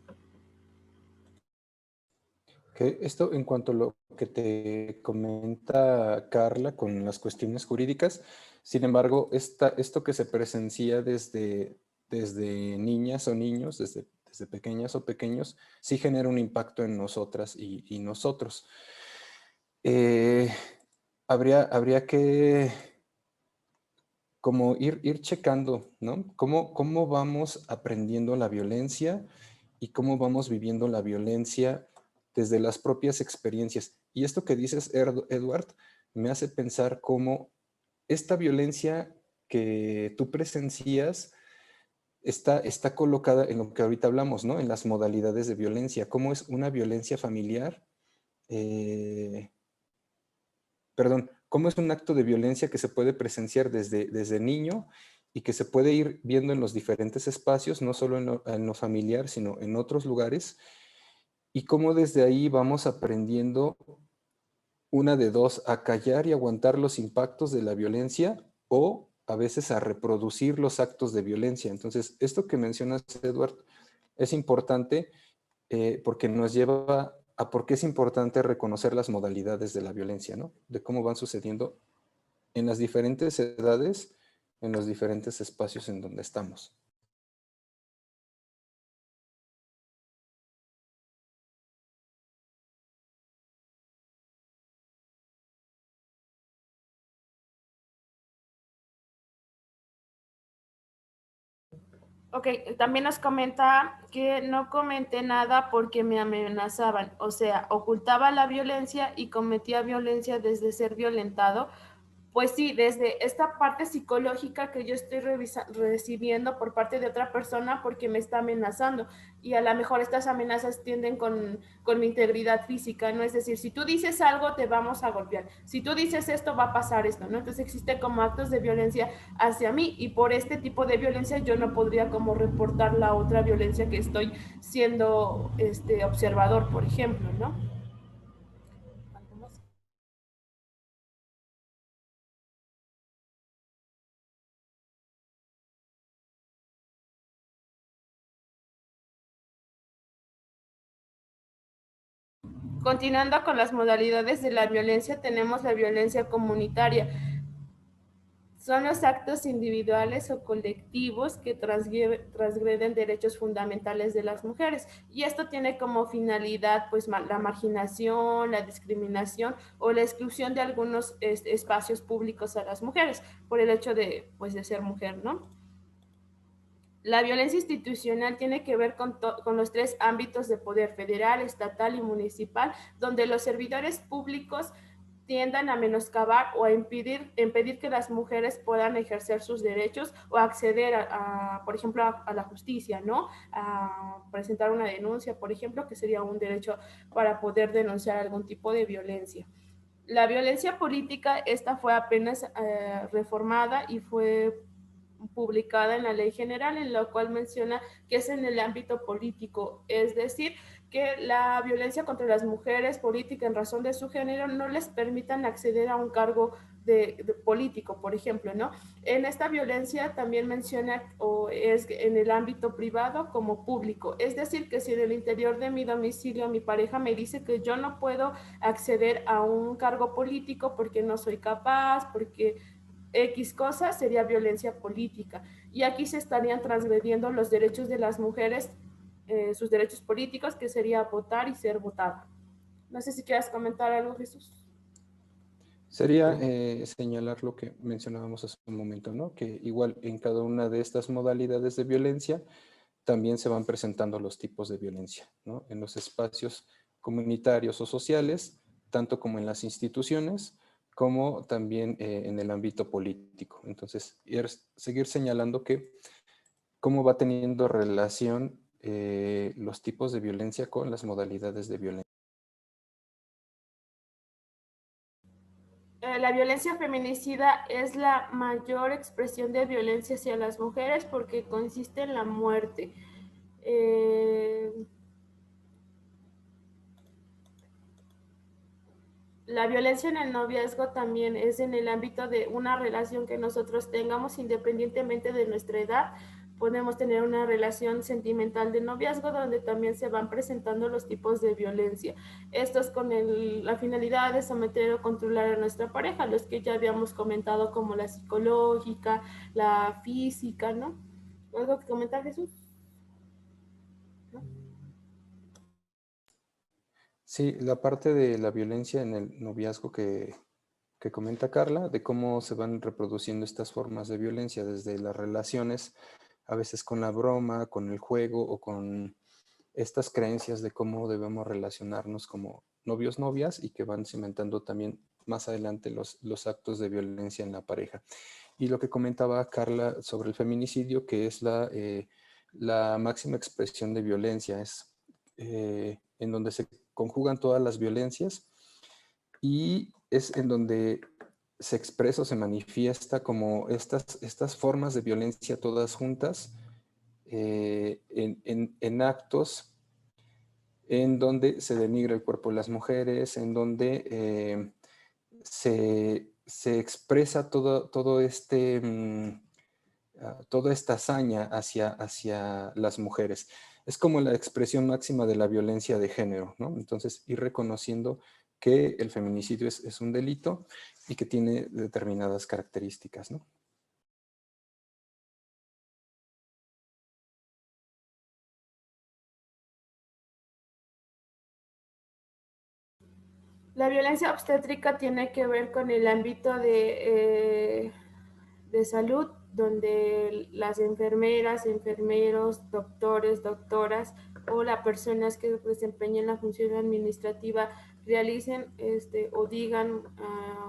Que esto en cuanto a lo que te comenta Carla con las cuestiones jurídicas, sin embargo, esto que se presencia desde niñas o niños, desde pequeñas o pequeños, sí genera un impacto en nosotras y nosotros. Habría que como ir checando, ¿no? ¿Cómo vamos aprendiendo la violencia y cómo vamos viviendo la violencia desde las propias experiencias? Y esto que dices, Edward, me hace pensar cómo esta violencia que tú presencias está colocada en lo que ahorita hablamos, ¿no? En las modalidades de violencia. ¿Cómo es una violencia familiar? Perdón, cómo es un acto de violencia que se puede presenciar desde niño y que se puede ir viendo en los diferentes espacios, no solo en lo familiar, sino en otros lugares, y cómo desde ahí vamos aprendiendo una de dos, a callar y aguantar los impactos de la violencia o a veces a reproducir los actos de violencia. Entonces, esto que mencionas, Edward, es importante porque nos lleva a por qué es importante reconocer las modalidades de la violencia, ¿no? De cómo van sucediendo en las diferentes edades, en los diferentes espacios en donde estamos. Ok, también nos comenta que no comenté nada porque me amenazaban, o sea, ocultaba la violencia y cometía violencia desde ser violentado. Pues sí, desde esta parte psicológica que yo estoy recibiendo por parte de otra persona porque me está amenazando y a lo mejor estas amenazas tienden con mi integridad física, ¿no? Es decir, si tú dices algo te vamos a golpear, si tú dices esto va a pasar esto, ¿no? Entonces existe como actos de violencia hacia mí y por este tipo de violencia yo no podría como reportar la otra violencia que estoy siendo observador, por ejemplo, ¿no? Continuando con las modalidades de la violencia, tenemos la violencia comunitaria. Son los actos individuales o colectivos que transgreden derechos fundamentales de las mujeres. Y esto tiene como finalidad pues, la marginación, la discriminación o la exclusión de algunos espacios públicos a las mujeres por el hecho de, pues, de ser mujer, ¿no? La violencia institucional tiene que ver con los tres ámbitos de poder, federal, estatal y municipal, donde los servidores públicos tiendan a menoscabar o a impedir que las mujeres puedan ejercer sus derechos o acceder por ejemplo, a la justicia, ¿no? A presentar una denuncia, por ejemplo, que sería un derecho para poder denunciar algún tipo de violencia. La violencia política, esta fue apenas reformada y fue publicada en la Ley General, en la cual menciona que es en el ámbito político, es decir, que la violencia contra las mujeres política en razón de su género no les permitan acceder a un cargo de político, por ejemplo, ¿no? En esta violencia también menciona o es en el ámbito privado como público, es decir, que si en el interior de mi domicilio mi pareja me dice que yo no puedo acceder a un cargo político porque no soy capaz, porque X cosa sería violencia política. Y aquí se estarían transgrediendo los derechos de las mujeres, sus derechos políticos, que sería votar y ser votada. No sé si quieras comentar algo, Jesús. Sería señalar lo que mencionábamos hace un momento, ¿no? Que igual en cada una de estas modalidades de violencia también se van presentando los tipos de violencia, ¿no? En los espacios comunitarios o sociales, tanto como en las instituciones, como también en el ámbito político. Entonces, seguir señalando que cómo va teniendo relación los tipos de violencia con las modalidades de violencia. La violencia feminicida es la mayor expresión de violencia hacia las mujeres porque consiste en la muerte. La violencia en el noviazgo también es en el ámbito de una relación que nosotros tengamos independientemente de nuestra edad. Podemos tener una relación sentimental de noviazgo donde también se van presentando los tipos de violencia. Esto es con la finalidad de someter o controlar a nuestra pareja, los que ya habíamos comentado como la psicológica, la física, ¿no? ¿Algo que comentar, Jesús? ¿No? Sí, la parte de la violencia en el noviazgo que comenta Carla, de cómo se van reproduciendo estas formas de violencia desde las relaciones, a veces con la broma, con el juego o con estas creencias de cómo debemos relacionarnos como novios, novias y que van cimentando también más adelante los actos de violencia en la pareja. Y lo que comentaba Carla sobre el feminicidio, que es la máxima expresión de violencia, es en donde se conjugan todas las violencias y es en donde se expresa o se manifiesta como estas formas de violencia todas juntas en actos en donde se denigra el cuerpo de las mujeres, en donde se expresa todo toda esta hazaña hacia las mujeres. Es como la expresión máxima de la violencia de género, ¿no? Entonces, ir reconociendo que el feminicidio es un delito y que tiene determinadas características, ¿no? La violencia obstétrica tiene que ver con el ámbito de salud, donde las enfermeras, enfermeros, doctores, doctoras o las personas que desempeñan la función administrativa realicen o digan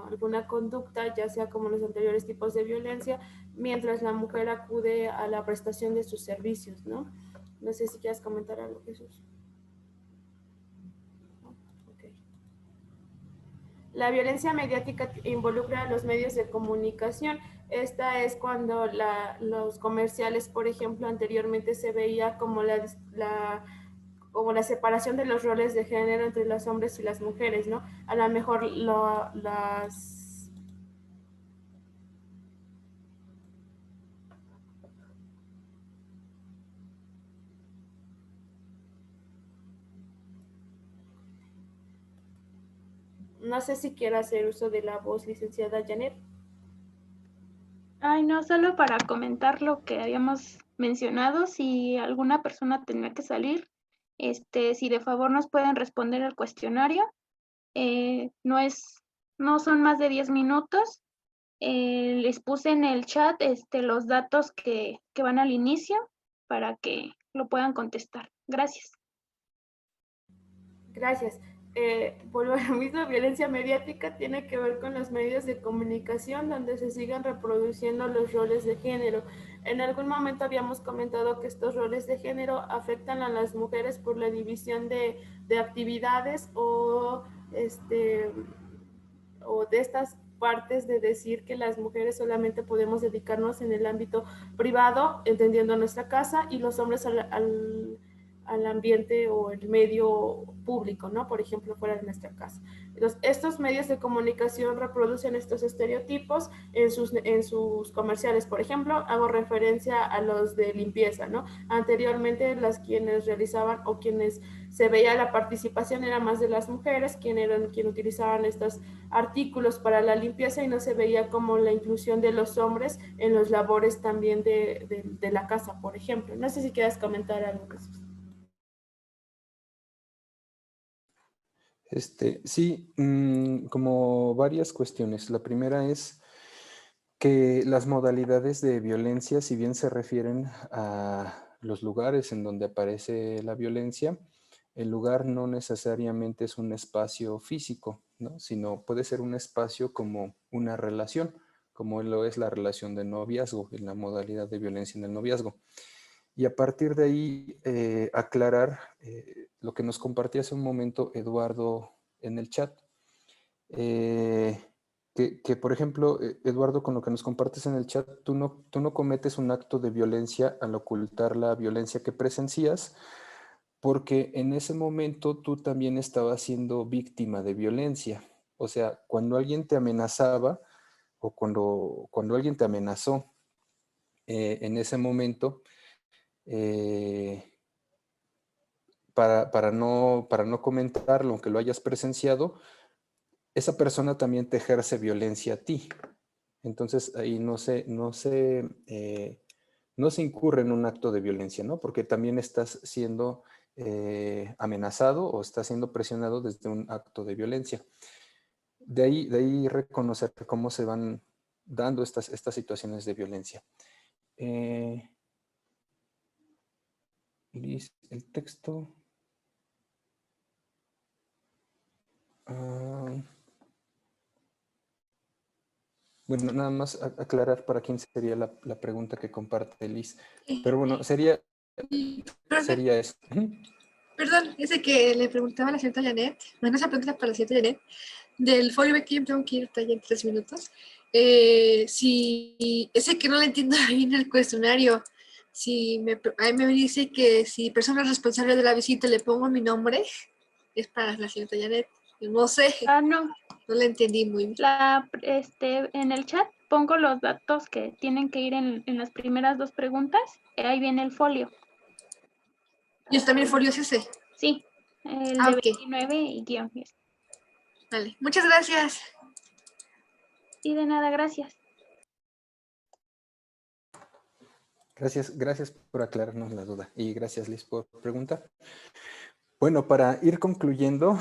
alguna conducta, ya sea como los anteriores tipos de violencia, mientras la mujer acude a la prestación de sus servicios, ¿no? No sé si quieres comentar algo, Jesús. La violencia mediática involucra a los medios de comunicación. Esta es cuando los comerciales, por ejemplo, anteriormente se veía como como la separación de los roles de género entre los hombres y las mujeres, ¿no? A lo mejor no sé si quiere hacer uso de la voz, licenciada Janet. Ay, no, solo para comentar lo que habíamos mencionado, si alguna persona tenía que salir, si de favor nos pueden responder el cuestionario, no son más de 10 minutos. Les puse en el chat los datos que van al inicio para que lo puedan contestar. Gracias. Gracias. Vuelvo a lo mismo, violencia mediática tiene que ver con los medios de comunicación donde se sigan reproduciendo los roles de género. En algún momento habíamos comentado que estos roles de género afectan a las mujeres por la división de actividades o de estas partes de decir que las mujeres solamente podemos dedicarnos en el ámbito privado, entendiendo nuestra casa, y los hombres al ambiente o el medio público, ¿no? Por ejemplo, fuera de nuestra casa. Entonces, estos medios de comunicación reproducen estos estereotipos en sus comerciales. Por ejemplo, hago referencia a los de limpieza, ¿no? Anteriormente, quienes realizaban o quienes se veía la participación era más de las mujeres, quienes utilizaban estos artículos para la limpieza y no se veía como la inclusión de los hombres en los labores también de la casa, por ejemplo. No sé si quieras comentar algo, Jesús. Sí, como varias cuestiones. La primera es que las modalidades de violencia, si bien se refieren a los lugares en donde aparece la violencia, el lugar no necesariamente es un espacio físico, ¿no? Sino puede ser un espacio como una relación, como lo es la relación de noviazgo, en la modalidad de violencia en el noviazgo. Y a partir de ahí, aclarar lo que nos compartía hace un momento Eduardo en el chat. que, por ejemplo, Eduardo, con lo que nos compartes en el chat, tú no cometes un acto de violencia al ocultar la violencia que presencias, porque en ese momento tú también estabas siendo víctima de violencia. O sea, cuando alguien te amenazaba o cuando alguien te amenazó en ese momento, para no comentarlo, aunque lo hayas presenciado, esa persona también te ejerce violencia a ti. Entonces ahí no se incurre en un acto de violencia, ¿no? Porque también estás siendo amenazado o estás siendo presionado desde un acto de violencia. De ahí reconocer cómo se van dando estas situaciones de violencia. Liz, el texto. Bueno, nada más aclarar para quién sería la pregunta que comparte Liz. Pero bueno, sería eso. Perdón, ese que le preguntaba a la señorita Janet, bueno, esa pregunta para la señorita Janet, del folio B que yo tengo que ir ya en 3 minutos. Si ese que no le entiendo bien el cuestionario, ahí me dice que si persona responsable de la visita le pongo mi nombre, es para la señorita Janet. No sé. No. No le entendí muy bien. En el chat pongo los datos que tienen que ir en las primeras 2 preguntas. Ahí viene el folio. ¿Y también el folio es ese? Sí, el de 29 y guión. Vale, muchas gracias. Y de nada, gracias. Gracias por aclararnos la duda y gracias Liz por preguntar. Bueno, para ir concluyendo,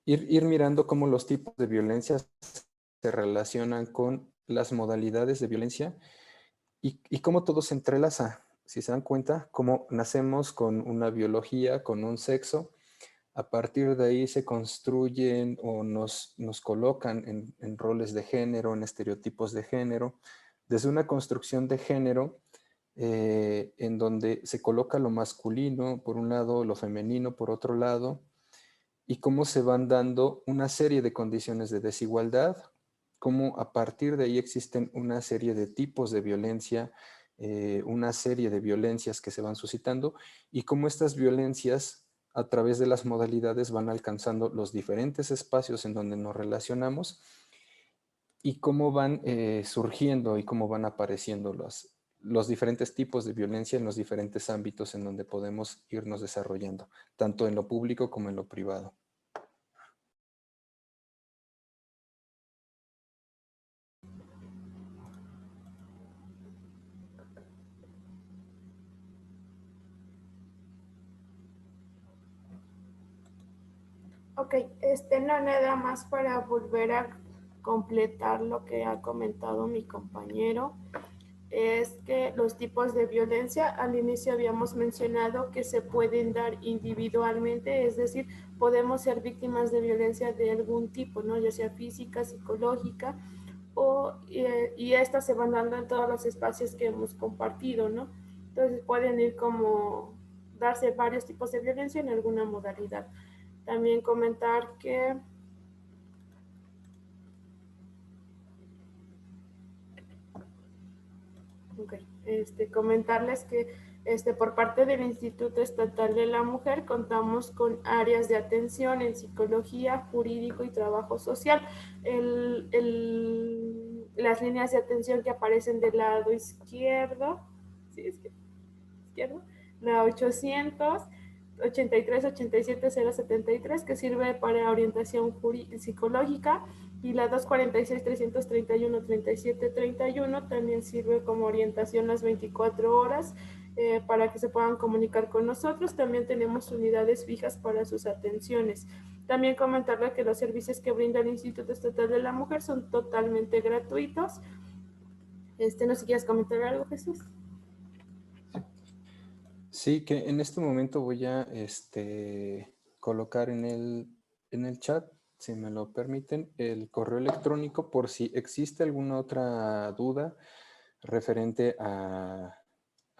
ir mirando cómo los tipos de violencia se relacionan con las modalidades de violencia y cómo todo se entrelaza. Si se dan cuenta, cómo nacemos con una biología, con un sexo, a partir de ahí se construyen o nos colocan en roles de género, en estereotipos de género, desde una construcción de género en donde se coloca lo masculino por un lado, lo femenino por otro lado, y cómo se van dando una serie de condiciones de desigualdad, cómo a partir de ahí existen una serie de tipos de violencia, una serie de violencias que se van suscitando, y cómo estas violencias a través de las modalidades van alcanzando los diferentes espacios en donde nos relacionamos y cómo van surgiendo y cómo van apareciendo los diferentes tipos de violencia en los diferentes ámbitos en donde podemos irnos desarrollando, tanto en lo público como en lo privado. Ok, no, nada más para volver a completar lo que ha comentado mi compañero, es que los tipos de violencia, al inicio habíamos mencionado que se pueden dar individualmente, es decir, podemos ser víctimas de violencia de algún tipo, ¿no? Ya sea física, psicológica, y estas se van dando en todos los espacios que hemos compartido, ¿no? Entonces pueden ir como darse varios tipos de violencia en alguna modalidad. También comentar que comentarles que por parte del Instituto Estatal de la Mujer contamos con áreas de atención en psicología, jurídico y trabajo social. Las líneas de atención que aparecen del lado izquierdo, ¿sí? Izquierdo, la 800 83 87 073, que sirve para orientación psicológica, y la 246 331 37 31 también sirve como orientación las 24 horas para que se puedan comunicar con nosotros. También tenemos unidades fijas para sus atenciones. También comentarle que los servicios que brinda el Instituto Estatal de la Mujer son totalmente gratuitos. No sé si quieres comentar algo, Jesús. Sí, que en este momento voy a colocar en el chat, si me lo permiten, el correo electrónico por si existe alguna otra duda referente a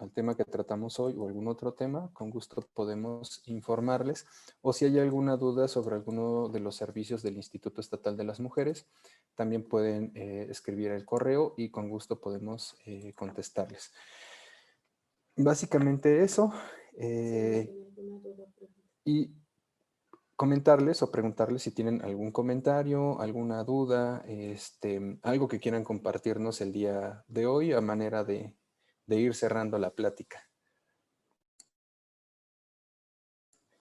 al tema que tratamos hoy o algún otro tema, con gusto podemos informarles. O si hay alguna duda sobre alguno de los servicios del Instituto Estatal de las Mujeres, también pueden escribir el correo y con gusto podemos contestarles. Básicamente eso. Y comentarles o preguntarles si tienen algún comentario, alguna duda, algo que quieran compartirnos el día de hoy a manera de ir cerrando la plática.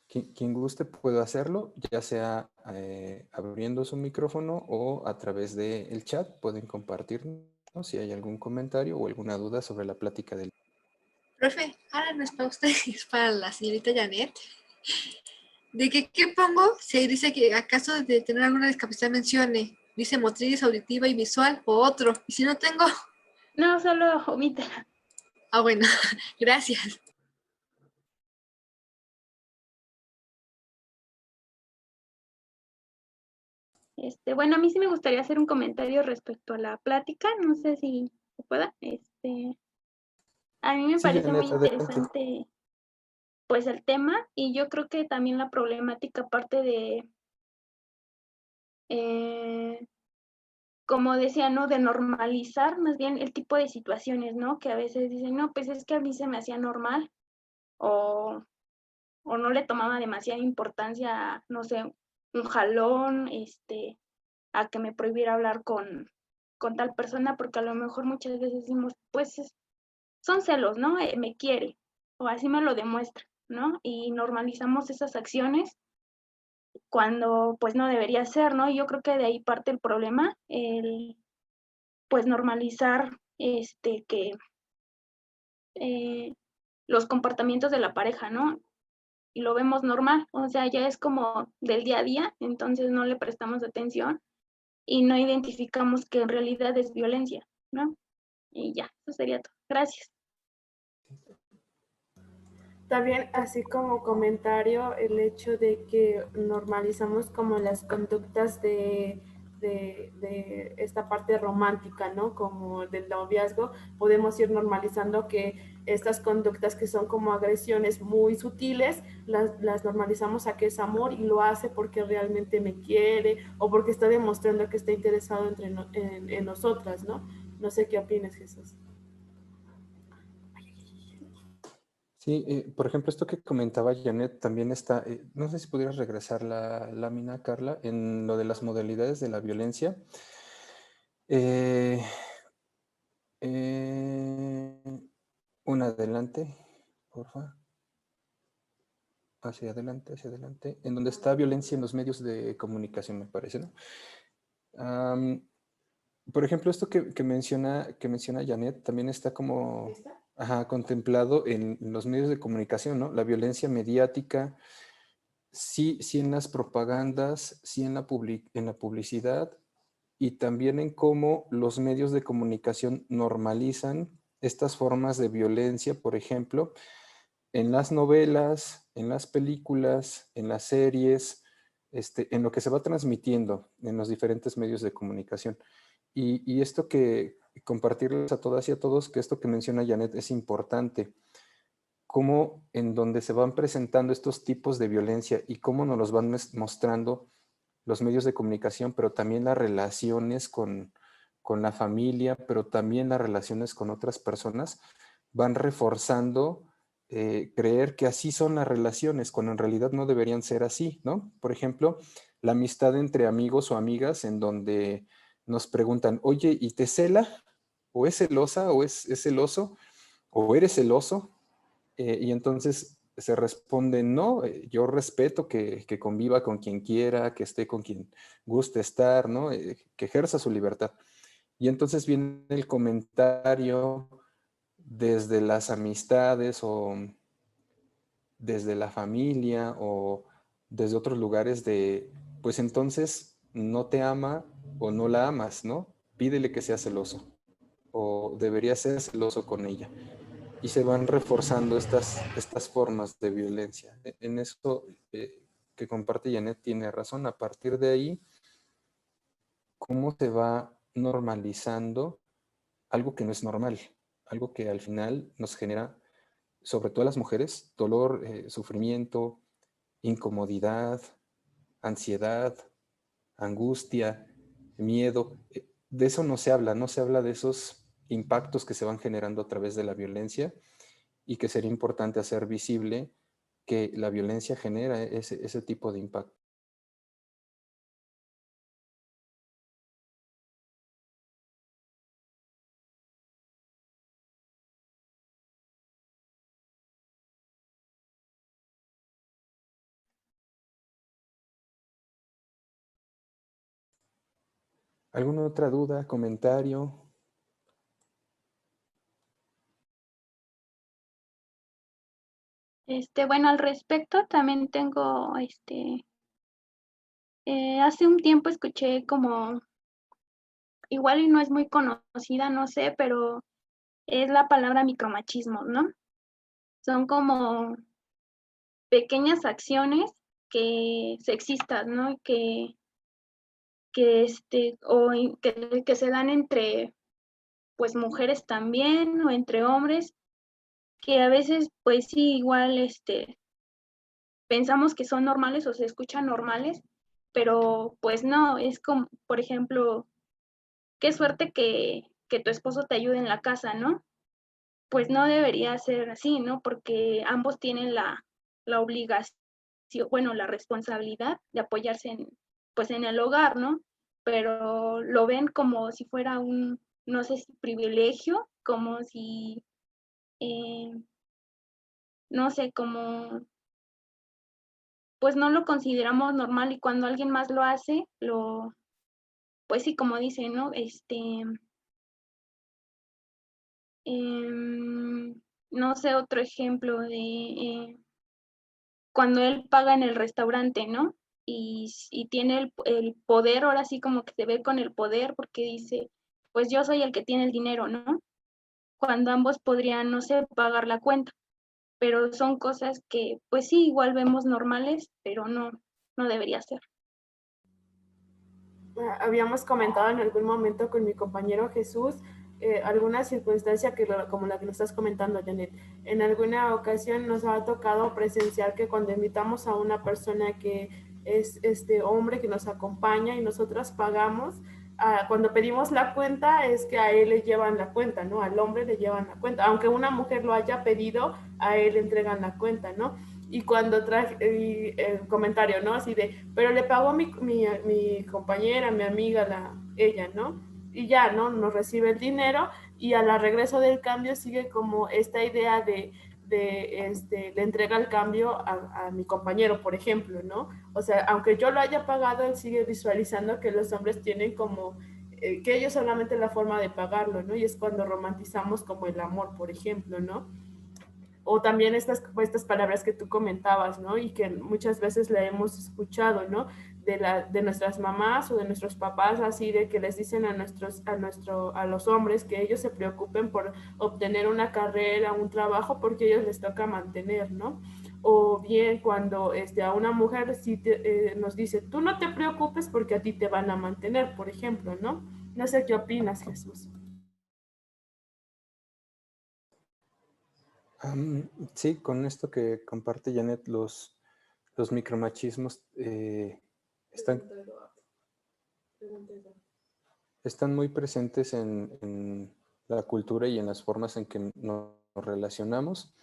Quien guste puede hacerlo, ya sea abriendo su micrófono o a través del chat. Pueden compartirnos si hay algún comentario o alguna duda sobre la plática del día. Profe, ahora no es para usted, es para la señorita Janet. ¿De qué pongo? Si dice que acaso de tener alguna discapacidad mencione, dice motriz, auditiva y visual o otro. Y si no tengo... No, solo omítela. Ah, bueno, gracias. Bueno, a mí sí me gustaría hacer un comentario respecto a la plática. No sé si se pueda. A mí me Sí, parece muy Janet, adelante. interesante pues el tema, y yo creo que también la problemática parte de, como decía, ¿no? De normalizar más bien el tipo de situaciones, ¿no? Que a veces dicen, no, pues es que a mí se me hacía normal, o no le tomaba demasiada importancia, no sé, un jalón, a que me prohibiera hablar con tal persona, porque a lo mejor muchas veces decimos, pues son celos, ¿no? Me quiere, o así me lo demuestra, ¿no? Y normalizamos esas acciones cuando pues no debería ser, ¿no? Y yo creo que de ahí parte el problema, el pues normalizar que los comportamientos de la pareja, ¿no? Y lo vemos normal, o sea, ya es como del día a día, entonces no le prestamos atención y no identificamos que en realidad es violencia, ¿no? Y ya, eso sería todo. Gracias. También, así como comentario, el hecho de que normalizamos como las conductas de esta parte romántica, ¿no? Como del noviazgo, podemos ir normalizando que estas conductas que son como agresiones muy sutiles, las normalizamos a que es amor y lo hace porque realmente me quiere o porque está demostrando que está interesado en nosotras, ¿no? No sé qué opinas, Jesús. Sí, por ejemplo, esto que comentaba Janet también está, no sé si pudieras regresar la lámina, Carla, en lo de las modalidades de la violencia. Una adelante, porfa. Hacia adelante, en donde está violencia en los medios de comunicación, me parece, ¿no? Por ejemplo, esto que menciona Janet también está como contemplado en los medios de comunicación, ¿no? La violencia mediática, sí en las propagandas, sí en la publicidad, y también en cómo los medios de comunicación normalizan estas formas de violencia, por ejemplo, en las novelas, en las películas, en las series, en lo que se va transmitiendo en los diferentes medios de comunicación. Y esto que compartirles a todas y a todos, que esto que menciona Janet es importante, cómo en donde se van presentando estos tipos de violencia y cómo nos los van mostrando los medios de comunicación, pero también las relaciones con la familia, pero también las relaciones con otras personas, van reforzando creer que así son las relaciones, cuando en realidad no deberían ser así, ¿no? Por ejemplo, la amistad entre amigos o amigas en donde nos preguntan, oye, ¿y te cela? ¿O es celosa? ¿O es celoso? ¿O eres celoso? Y entonces se responde, no, yo respeto que conviva con quien quiera, que esté con quien guste estar, ¿no? Que ejerza su libertad. Y entonces viene el comentario desde las amistades o desde la familia o desde otros lugares de, pues entonces no te ama o no la amas, ¿no? Pídele que sea celoso o debería ser celoso con ella. Y se van reforzando estas formas de violencia. En eso que comparte Janet tiene razón. A partir de ahí, cómo se va normalizando algo que no es normal, algo que al final nos genera sobre todo las mujeres, dolor, sufrimiento, incomodidad, ansiedad, angustia, miedo. De eso no se habla de esos impactos que se van generando a través de la violencia y que sería importante hacer visible que la violencia genera ese tipo de impacto. ¿Alguna otra duda, comentario? Bueno, al respecto también tengo, hace un tiempo escuché como, igual y no es muy conocida, no sé, pero es la palabra micromachismo, ¿no? Son como pequeñas acciones que sexistas, ¿no? Que se dan entre, pues, mujeres también o entre hombres, que a veces, pues sí, igual, pensamos que son normales o se escuchan normales, pero pues no, es como, por ejemplo, qué suerte que tu esposo te ayude en la casa, ¿no? Pues no debería ser así, ¿no? Porque ambos tienen la obligación, bueno, la responsabilidad de apoyarse pues en el hogar, ¿no? Pero lo ven como si fuera un, no sé si privilegio, como si, eh, no sé, como, pues no lo consideramos normal y cuando alguien más lo hace, pues sí, como dice, ¿no? No sé, otro ejemplo de cuando él paga en el restaurante, ¿no? Y tiene el poder, ahora sí como que se ve con el poder porque dice, pues yo soy el que tiene el dinero, ¿no? Cuando ambos podrían, no sé, pagar la cuenta, pero son cosas que, pues sí, igual vemos normales, pero no debería ser. Habíamos comentado en algún momento con mi compañero Jesús alguna circunstancia como la que nos estás comentando, Janet. En alguna ocasión nos ha tocado presenciar que cuando invitamos a una persona que es este hombre que nos acompaña y nosotras pagamos, cuando pedimos la cuenta es que a él le llevan la cuenta, ¿no? Al hombre le llevan la cuenta. Aunque una mujer lo haya pedido, a él le entregan la cuenta, ¿no? Y cuando traje el comentario, ¿no? Así de, pero le pagó mi compañera, mi amiga, ella, ¿no? Y ya, ¿no? Nos recibe el dinero y a la regreso del cambio sigue como esta idea le entrega el cambio a mi compañero, por ejemplo, ¿no? O sea, aunque yo lo haya pagado, él sigue visualizando que los hombres tienen como, que ellos solamente la forma de pagarlo, ¿no? Y es cuando romantizamos como el amor, por ejemplo, ¿no? O también estas palabras que tú comentabas, ¿no? Y que muchas veces la hemos escuchado, ¿no? De nuestras mamás o de nuestros papás, así de que les dicen a los hombres que ellos se preocupen por obtener una carrera, un trabajo, porque a ellos les toca mantener, ¿no? O bien cuando a una mujer sí nos dice, tú no te preocupes porque a ti te van a mantener, por ejemplo, ¿no? No sé qué opinas, Jesús. Sí, con esto que comparte Janet, los micromachismos están muy presentes en la cultura y en las formas en que nos relacionamos.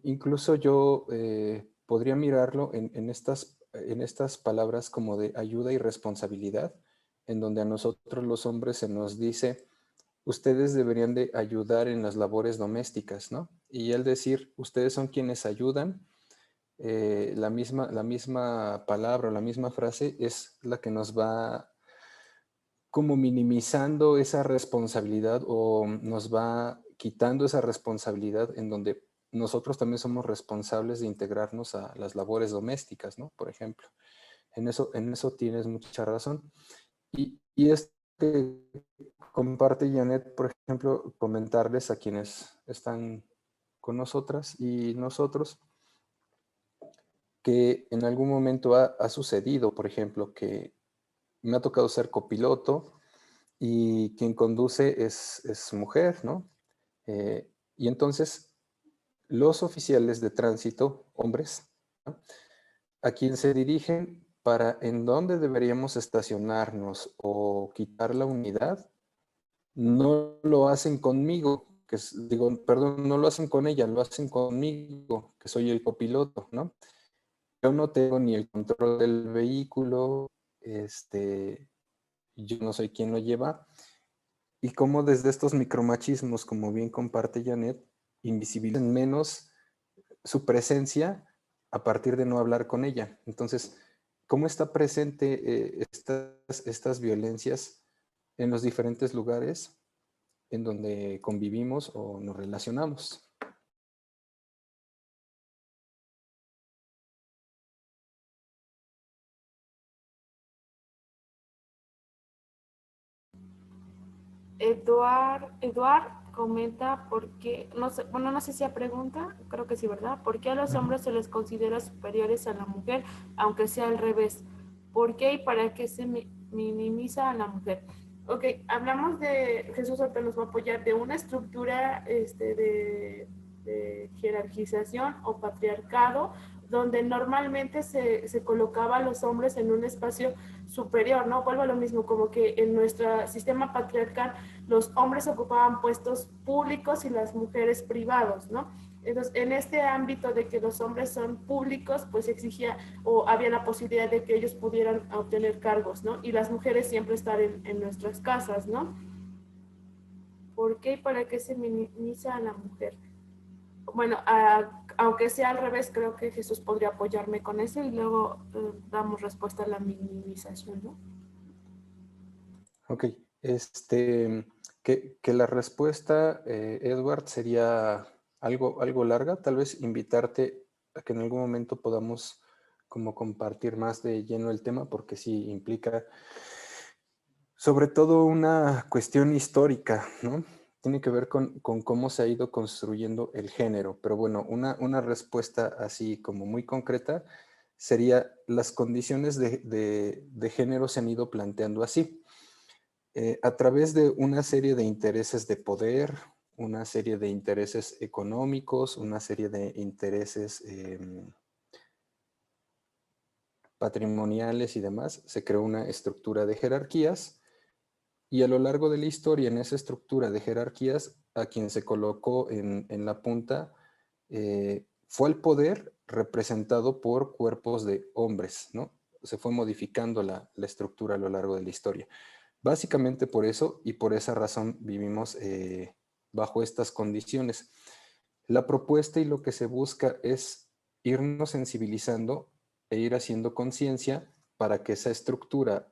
Incluso yo podría mirarlo en estas palabras como de ayuda y responsabilidad, en donde a nosotros los hombres se nos dice, ustedes deberían de ayudar en las labores domésticas, ¿no? Y el decir, ustedes son quienes ayudan, la misma palabra o la misma frase es la que nos va como minimizando esa responsabilidad o nos va quitando esa responsabilidad en donde nosotros también somos responsables de integrarnos a las labores domésticas, ¿no? Por ejemplo, en eso tienes mucha razón. Y es que comparte Janet, por ejemplo, comentarles a quienes están con nosotras y nosotros que en algún momento ha sucedido, por ejemplo, que me ha tocado ser copiloto y quien conduce es mujer, ¿no? Y entonces los oficiales de tránsito, hombres, ¿no?, a quien se dirigen para en dónde deberíamos estacionarnos o quitar la unidad, no lo hacen conmigo, digo, perdón, no lo hacen con ella, lo hacen conmigo, que soy el copiloto, ¿no? Yo no tengo ni el control del vehículo, yo no soy quien lo lleva. Y cómo desde estos micromachismos, como bien comparte Janet, invisibilizan menos su presencia a partir de no hablar con ella. Entonces, ¿cómo está presente estas violencias en los diferentes lugares en donde convivimos o nos relacionamos? Eduard comenta por qué, no sé, bueno, no sé si a pregunta, creo que sí, ¿verdad? ¿Por qué a los hombres se les considera superiores a la mujer, aunque sea al revés? ¿Por qué y para qué se minimiza a la mujer? Ok, hablamos de, Jesús ahorita nos va a apoyar, de una estructura de jerarquización o patriarcado, donde normalmente se colocaba a los hombres en un espacio superior, ¿no? Vuelvo a lo mismo, como que en nuestro sistema patriarcal los hombres ocupaban puestos públicos y las mujeres privados, ¿no? Entonces, en este ámbito de que los hombres son públicos, pues exigía o había la posibilidad de que ellos pudieran obtener cargos, ¿no? Y las mujeres siempre estar en nuestras casas, ¿no? ¿Por qué y para qué se minimiza a la mujer? Bueno, aunque sea al revés, creo que Jesús podría apoyarme con eso y luego damos respuesta a la minimización, ¿no? Ok, que la respuesta, Edward, sería algo larga. Tal vez invitarte a que en algún momento podamos como compartir más de lleno el tema, porque sí implica sobre todo una cuestión histórica, ¿no? Tiene que ver con cómo se ha ido construyendo el género. Pero bueno, una respuesta así como muy concreta sería: las condiciones de género se han ido planteando así. A través de una serie de intereses de poder, una serie de intereses económicos, una serie de intereses patrimoniales y demás, se creó una estructura de jerarquías, y a lo largo de la historia, en esa estructura de jerarquías, a quien se colocó en la punta fue el poder representado por cuerpos de hombres, ¿no? Se fue modificando la estructura a lo largo de la historia. Básicamente por eso y por esa razón vivimos bajo estas condiciones. La propuesta y lo que se busca es irnos sensibilizando e ir haciendo conciencia para que esa estructura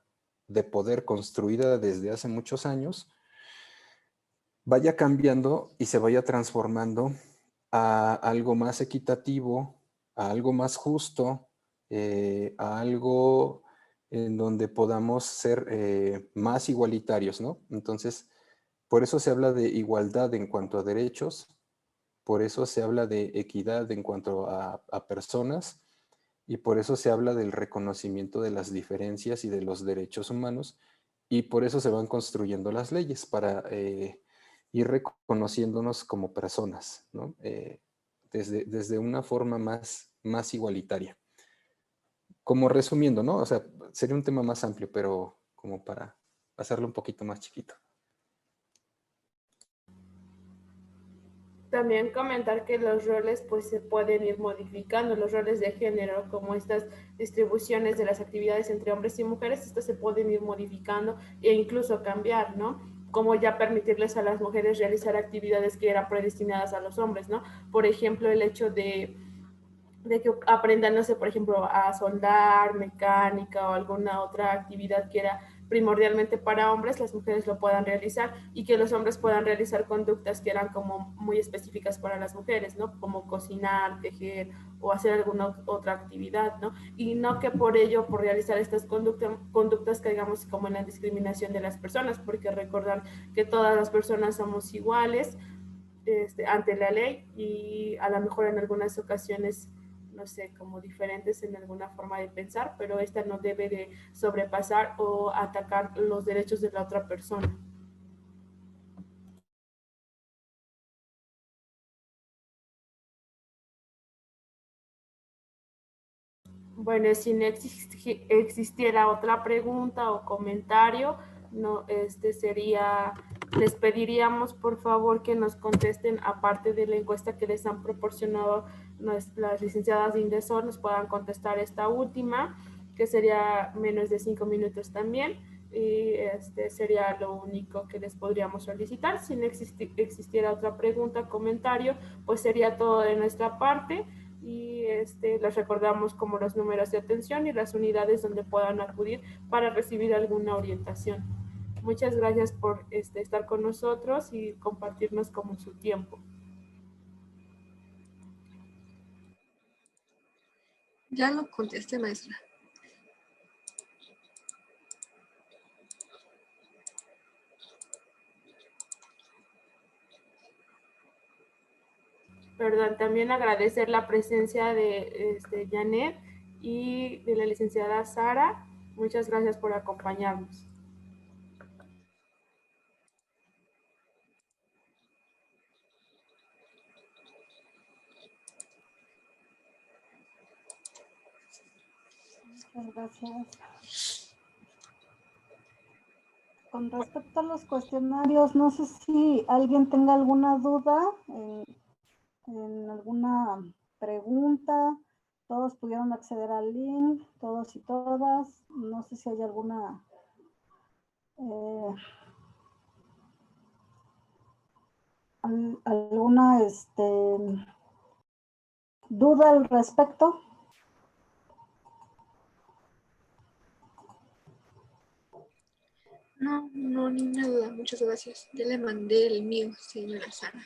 de poder construida desde hace muchos años vaya cambiando y se vaya transformando a algo más equitativo, a algo más justo, a algo en donde podamos ser más igualitarios, ¿no? Entonces, por eso se habla de igualdad en cuanto a derechos, por eso se habla de equidad en cuanto a personas, y por eso se habla del reconocimiento de las diferencias y de los derechos humanos, y por eso se van construyendo las leyes para ir reconociéndonos como personas, ¿no? Desde una forma más igualitaria. Como resumiendo, ¿no? O sea, sería un tema más amplio, pero como para hacerlo un poquito más chiquito. También comentar que los roles pues se pueden ir modificando, los roles de género, como estas distribuciones de las actividades entre hombres y mujeres, estas se pueden ir modificando e incluso cambiar, ¿no? Como ya permitirles a las mujeres realizar actividades que eran predestinadas a los hombres, ¿no? Por ejemplo, el hecho de que aprendan, no sé, por ejemplo, a soldar, mecánica o alguna otra actividad que era primordialmente para hombres, las mujeres lo puedan realizar, y que los hombres puedan realizar conductas que eran como muy específicas para las mujeres, ¿no? Como cocinar, tejer o hacer alguna otra actividad, ¿no? Y no que por ello, por realizar estas conductas caigamos como en la discriminación de las personas, porque recordar que todas las personas somos iguales ante la ley, y a lo mejor en algunas ocasiones, no sé, como diferentes en alguna forma de pensar, pero esta no debe de sobrepasar o atacar los derechos de la otra persona. Bueno, si no existiera otra pregunta o comentario, no, les pediríamos por favor que nos contesten, aparte de la encuesta que les han proporcionado las licenciadas de Indesol, nos puedan contestar esta última, que sería menos de 5 minutos también, y sería lo único que les podríamos solicitar. Si no existiera otra pregunta, comentario, pues sería todo de nuestra parte. Y les recordamos como los números de atención y las unidades donde puedan acudir para recibir alguna orientación. Muchas gracias por estar con nosotros y compartirnos como su tiempo. Ya lo contesté, maestra. Perdón, también agradecer la presencia de Janet y de la licenciada Sara. Muchas gracias por acompañarnos. Muchas gracias. Con respecto a los cuestionarios, no sé si alguien tenga alguna duda en alguna pregunta. Todos pudieron acceder al link, todos y todas. No sé si hay alguna duda al respecto. No, ninguna duda. Muchas gracias. Ya le mandé el mío, señora Sara.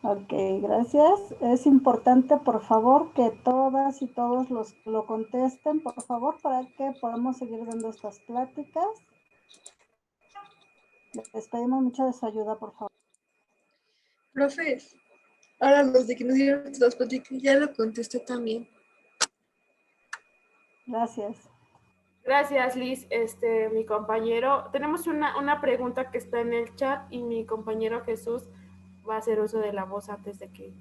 Ok, gracias. Es importante, por favor, que todas y todos lo contesten, por favor, para que podamos seguir dando estas pláticas. Les pedimos mucha de su ayuda, por favor. Profes, ahora los de que nos dieron las pláticas, ya lo contesté también. Gracias. Gracias, Liz. Mi compañero, tenemos una pregunta que está en el chat y mi compañero Jesús va a hacer uso de la voz antes de que,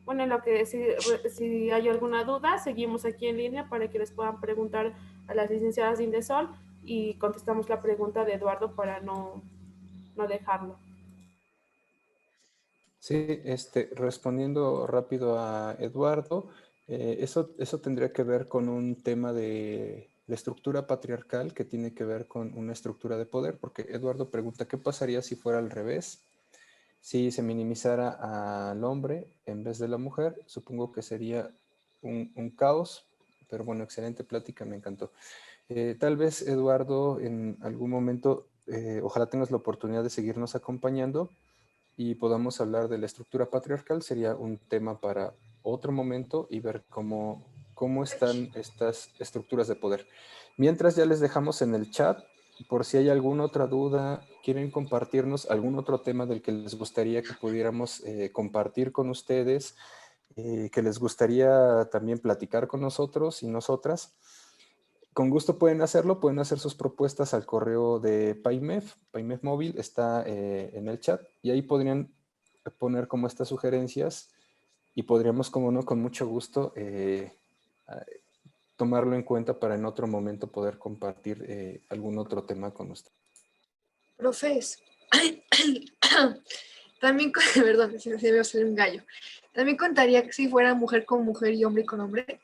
bueno, en lo que si hay alguna duda, seguimos aquí en línea para que les puedan preguntar a las licenciadas de Indesol y contestamos la pregunta de Eduardo para no dejarlo. Sí, respondiendo rápido a Eduardo, eso tendría que ver con un tema de la estructura patriarcal que tiene que ver con una estructura de poder, porque Eduardo pregunta, ¿qué pasaría si fuera al revés? Si se minimizara al hombre en vez de la mujer, supongo que sería un caos, pero bueno, excelente plática, me encantó. Tal vez, Eduardo, en algún momento, ojalá tengas la oportunidad de seguirnos acompañando y podamos hablar de la estructura patriarcal. Sería un tema para otro momento y ver cómo están estas estructuras de poder. Mientras, ya les dejamos en el chat, por si hay alguna otra duda, quieren compartirnos algún otro tema del que les gustaría que pudiéramos compartir con ustedes, que les gustaría también platicar con nosotros y nosotras. Con gusto pueden hacerlo, pueden hacer sus propuestas al correo de PAIMEF Móvil, está en el chat, y ahí podrían poner como estas sugerencias y podríamos, como no, con mucho gusto tomarlo en cuenta para en otro momento poder compartir algún otro tema con usted. Profes, también, perdón, se me va a salir un gallo. También contaría que si fuera mujer con mujer y hombre con hombre.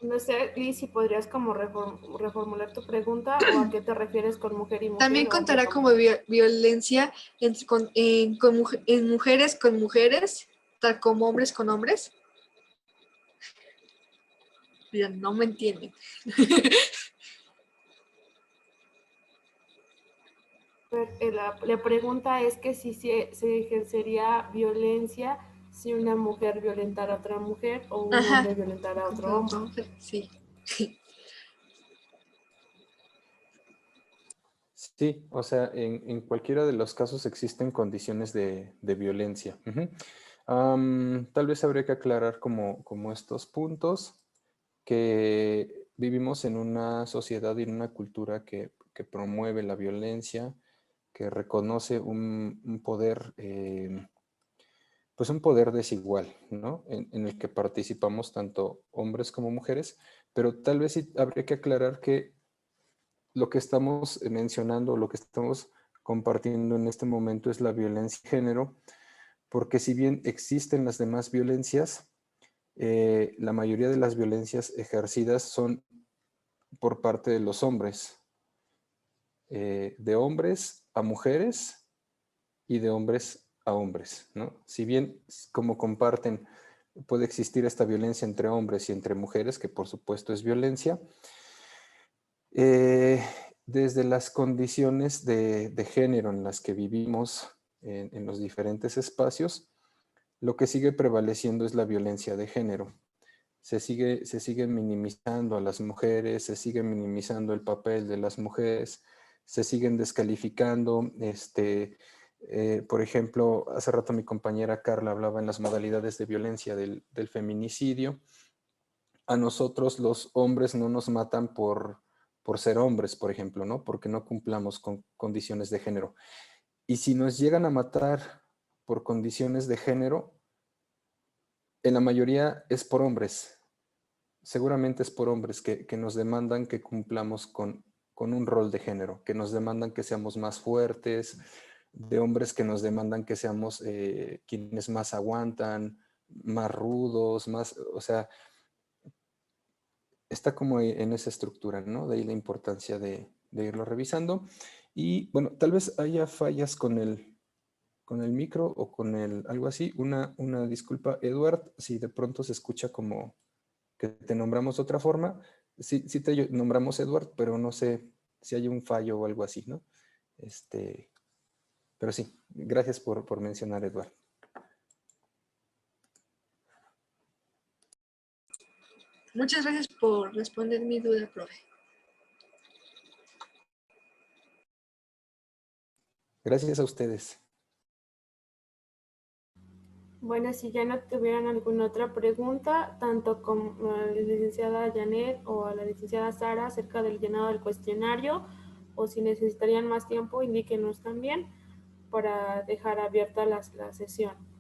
No sé, Liz, si podrías como reformular tu pregunta o a qué te refieres con mujer y mujer. También contará como violencia en mujeres con mujeres, tal como hombres con hombres. Mira, no me entienden. La pregunta es que si se ejercería violencia si una mujer violentara a otra mujer o un hombre violentara a otro hombre. Sí. Sí, o sea, en cualquiera de los casos existen condiciones de violencia. Tal vez habría que aclarar como estos puntos, que vivimos en una sociedad y en una cultura que promueve la violencia, que reconoce un poder pues un poder desigual, ¿no? En el que participamos tanto hombres como mujeres, pero tal vez sí habría que aclarar que lo que estamos mencionando, lo que estamos compartiendo en este momento es la violencia de género, porque si bien existen las demás violencias, la mayoría de las violencias ejercidas son por parte de los hombres, de hombres a mujeres y de hombres a hombres, ¿no? Si bien como comparten, puede existir esta violencia entre hombres y entre mujeres, que por supuesto es violencia, eh, desde las condiciones de género en las que vivimos en los diferentes espacios, lo que sigue prevaleciendo es la violencia de género. Se sigue minimizando a las mujeres, se sigue minimizando el papel de las mujeres, se siguen descalificando. Por ejemplo, hace rato mi compañera Carla hablaba en las modalidades de violencia del feminicidio. A nosotros los hombres no nos matan por ser hombres, por ejemplo, ¿no? Porque no cumplamos con condiciones de género. Y si nos llegan a matar por condiciones de género, en la mayoría es por hombres. Seguramente es por hombres que nos demandan que cumplamos con un rol de género, que nos demandan que seamos más fuertes, de hombres que nos demandan que seamos quienes más aguantan, más rudos, más, o sea, está como en esa estructura, ¿no? De ahí la importancia de irlo revisando. Y bueno, tal vez haya fallas con el micro o con el algo así. Una disculpa, Eduard, si de pronto se escucha como que te nombramos de otra forma. Sí, sí te nombramos Eduard, pero no sé si hay un fallo o algo así, ¿no? Pero sí, gracias por mencionar, Eduard. Muchas gracias por responder mi duda, profe. Gracias a ustedes. Bueno, si ya no tuvieran alguna otra pregunta, tanto como a la licenciada Janet o a la licenciada Sara acerca del llenado del cuestionario, o si necesitarían más tiempo, indíquenos también para dejar abierta la sesión.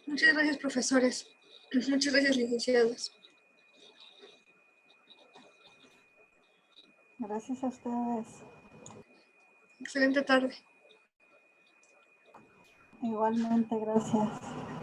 Muchas gracias, profesores. Muchas gracias, licenciados. Gracias a ustedes. Excelente tarde. Igualmente, gracias.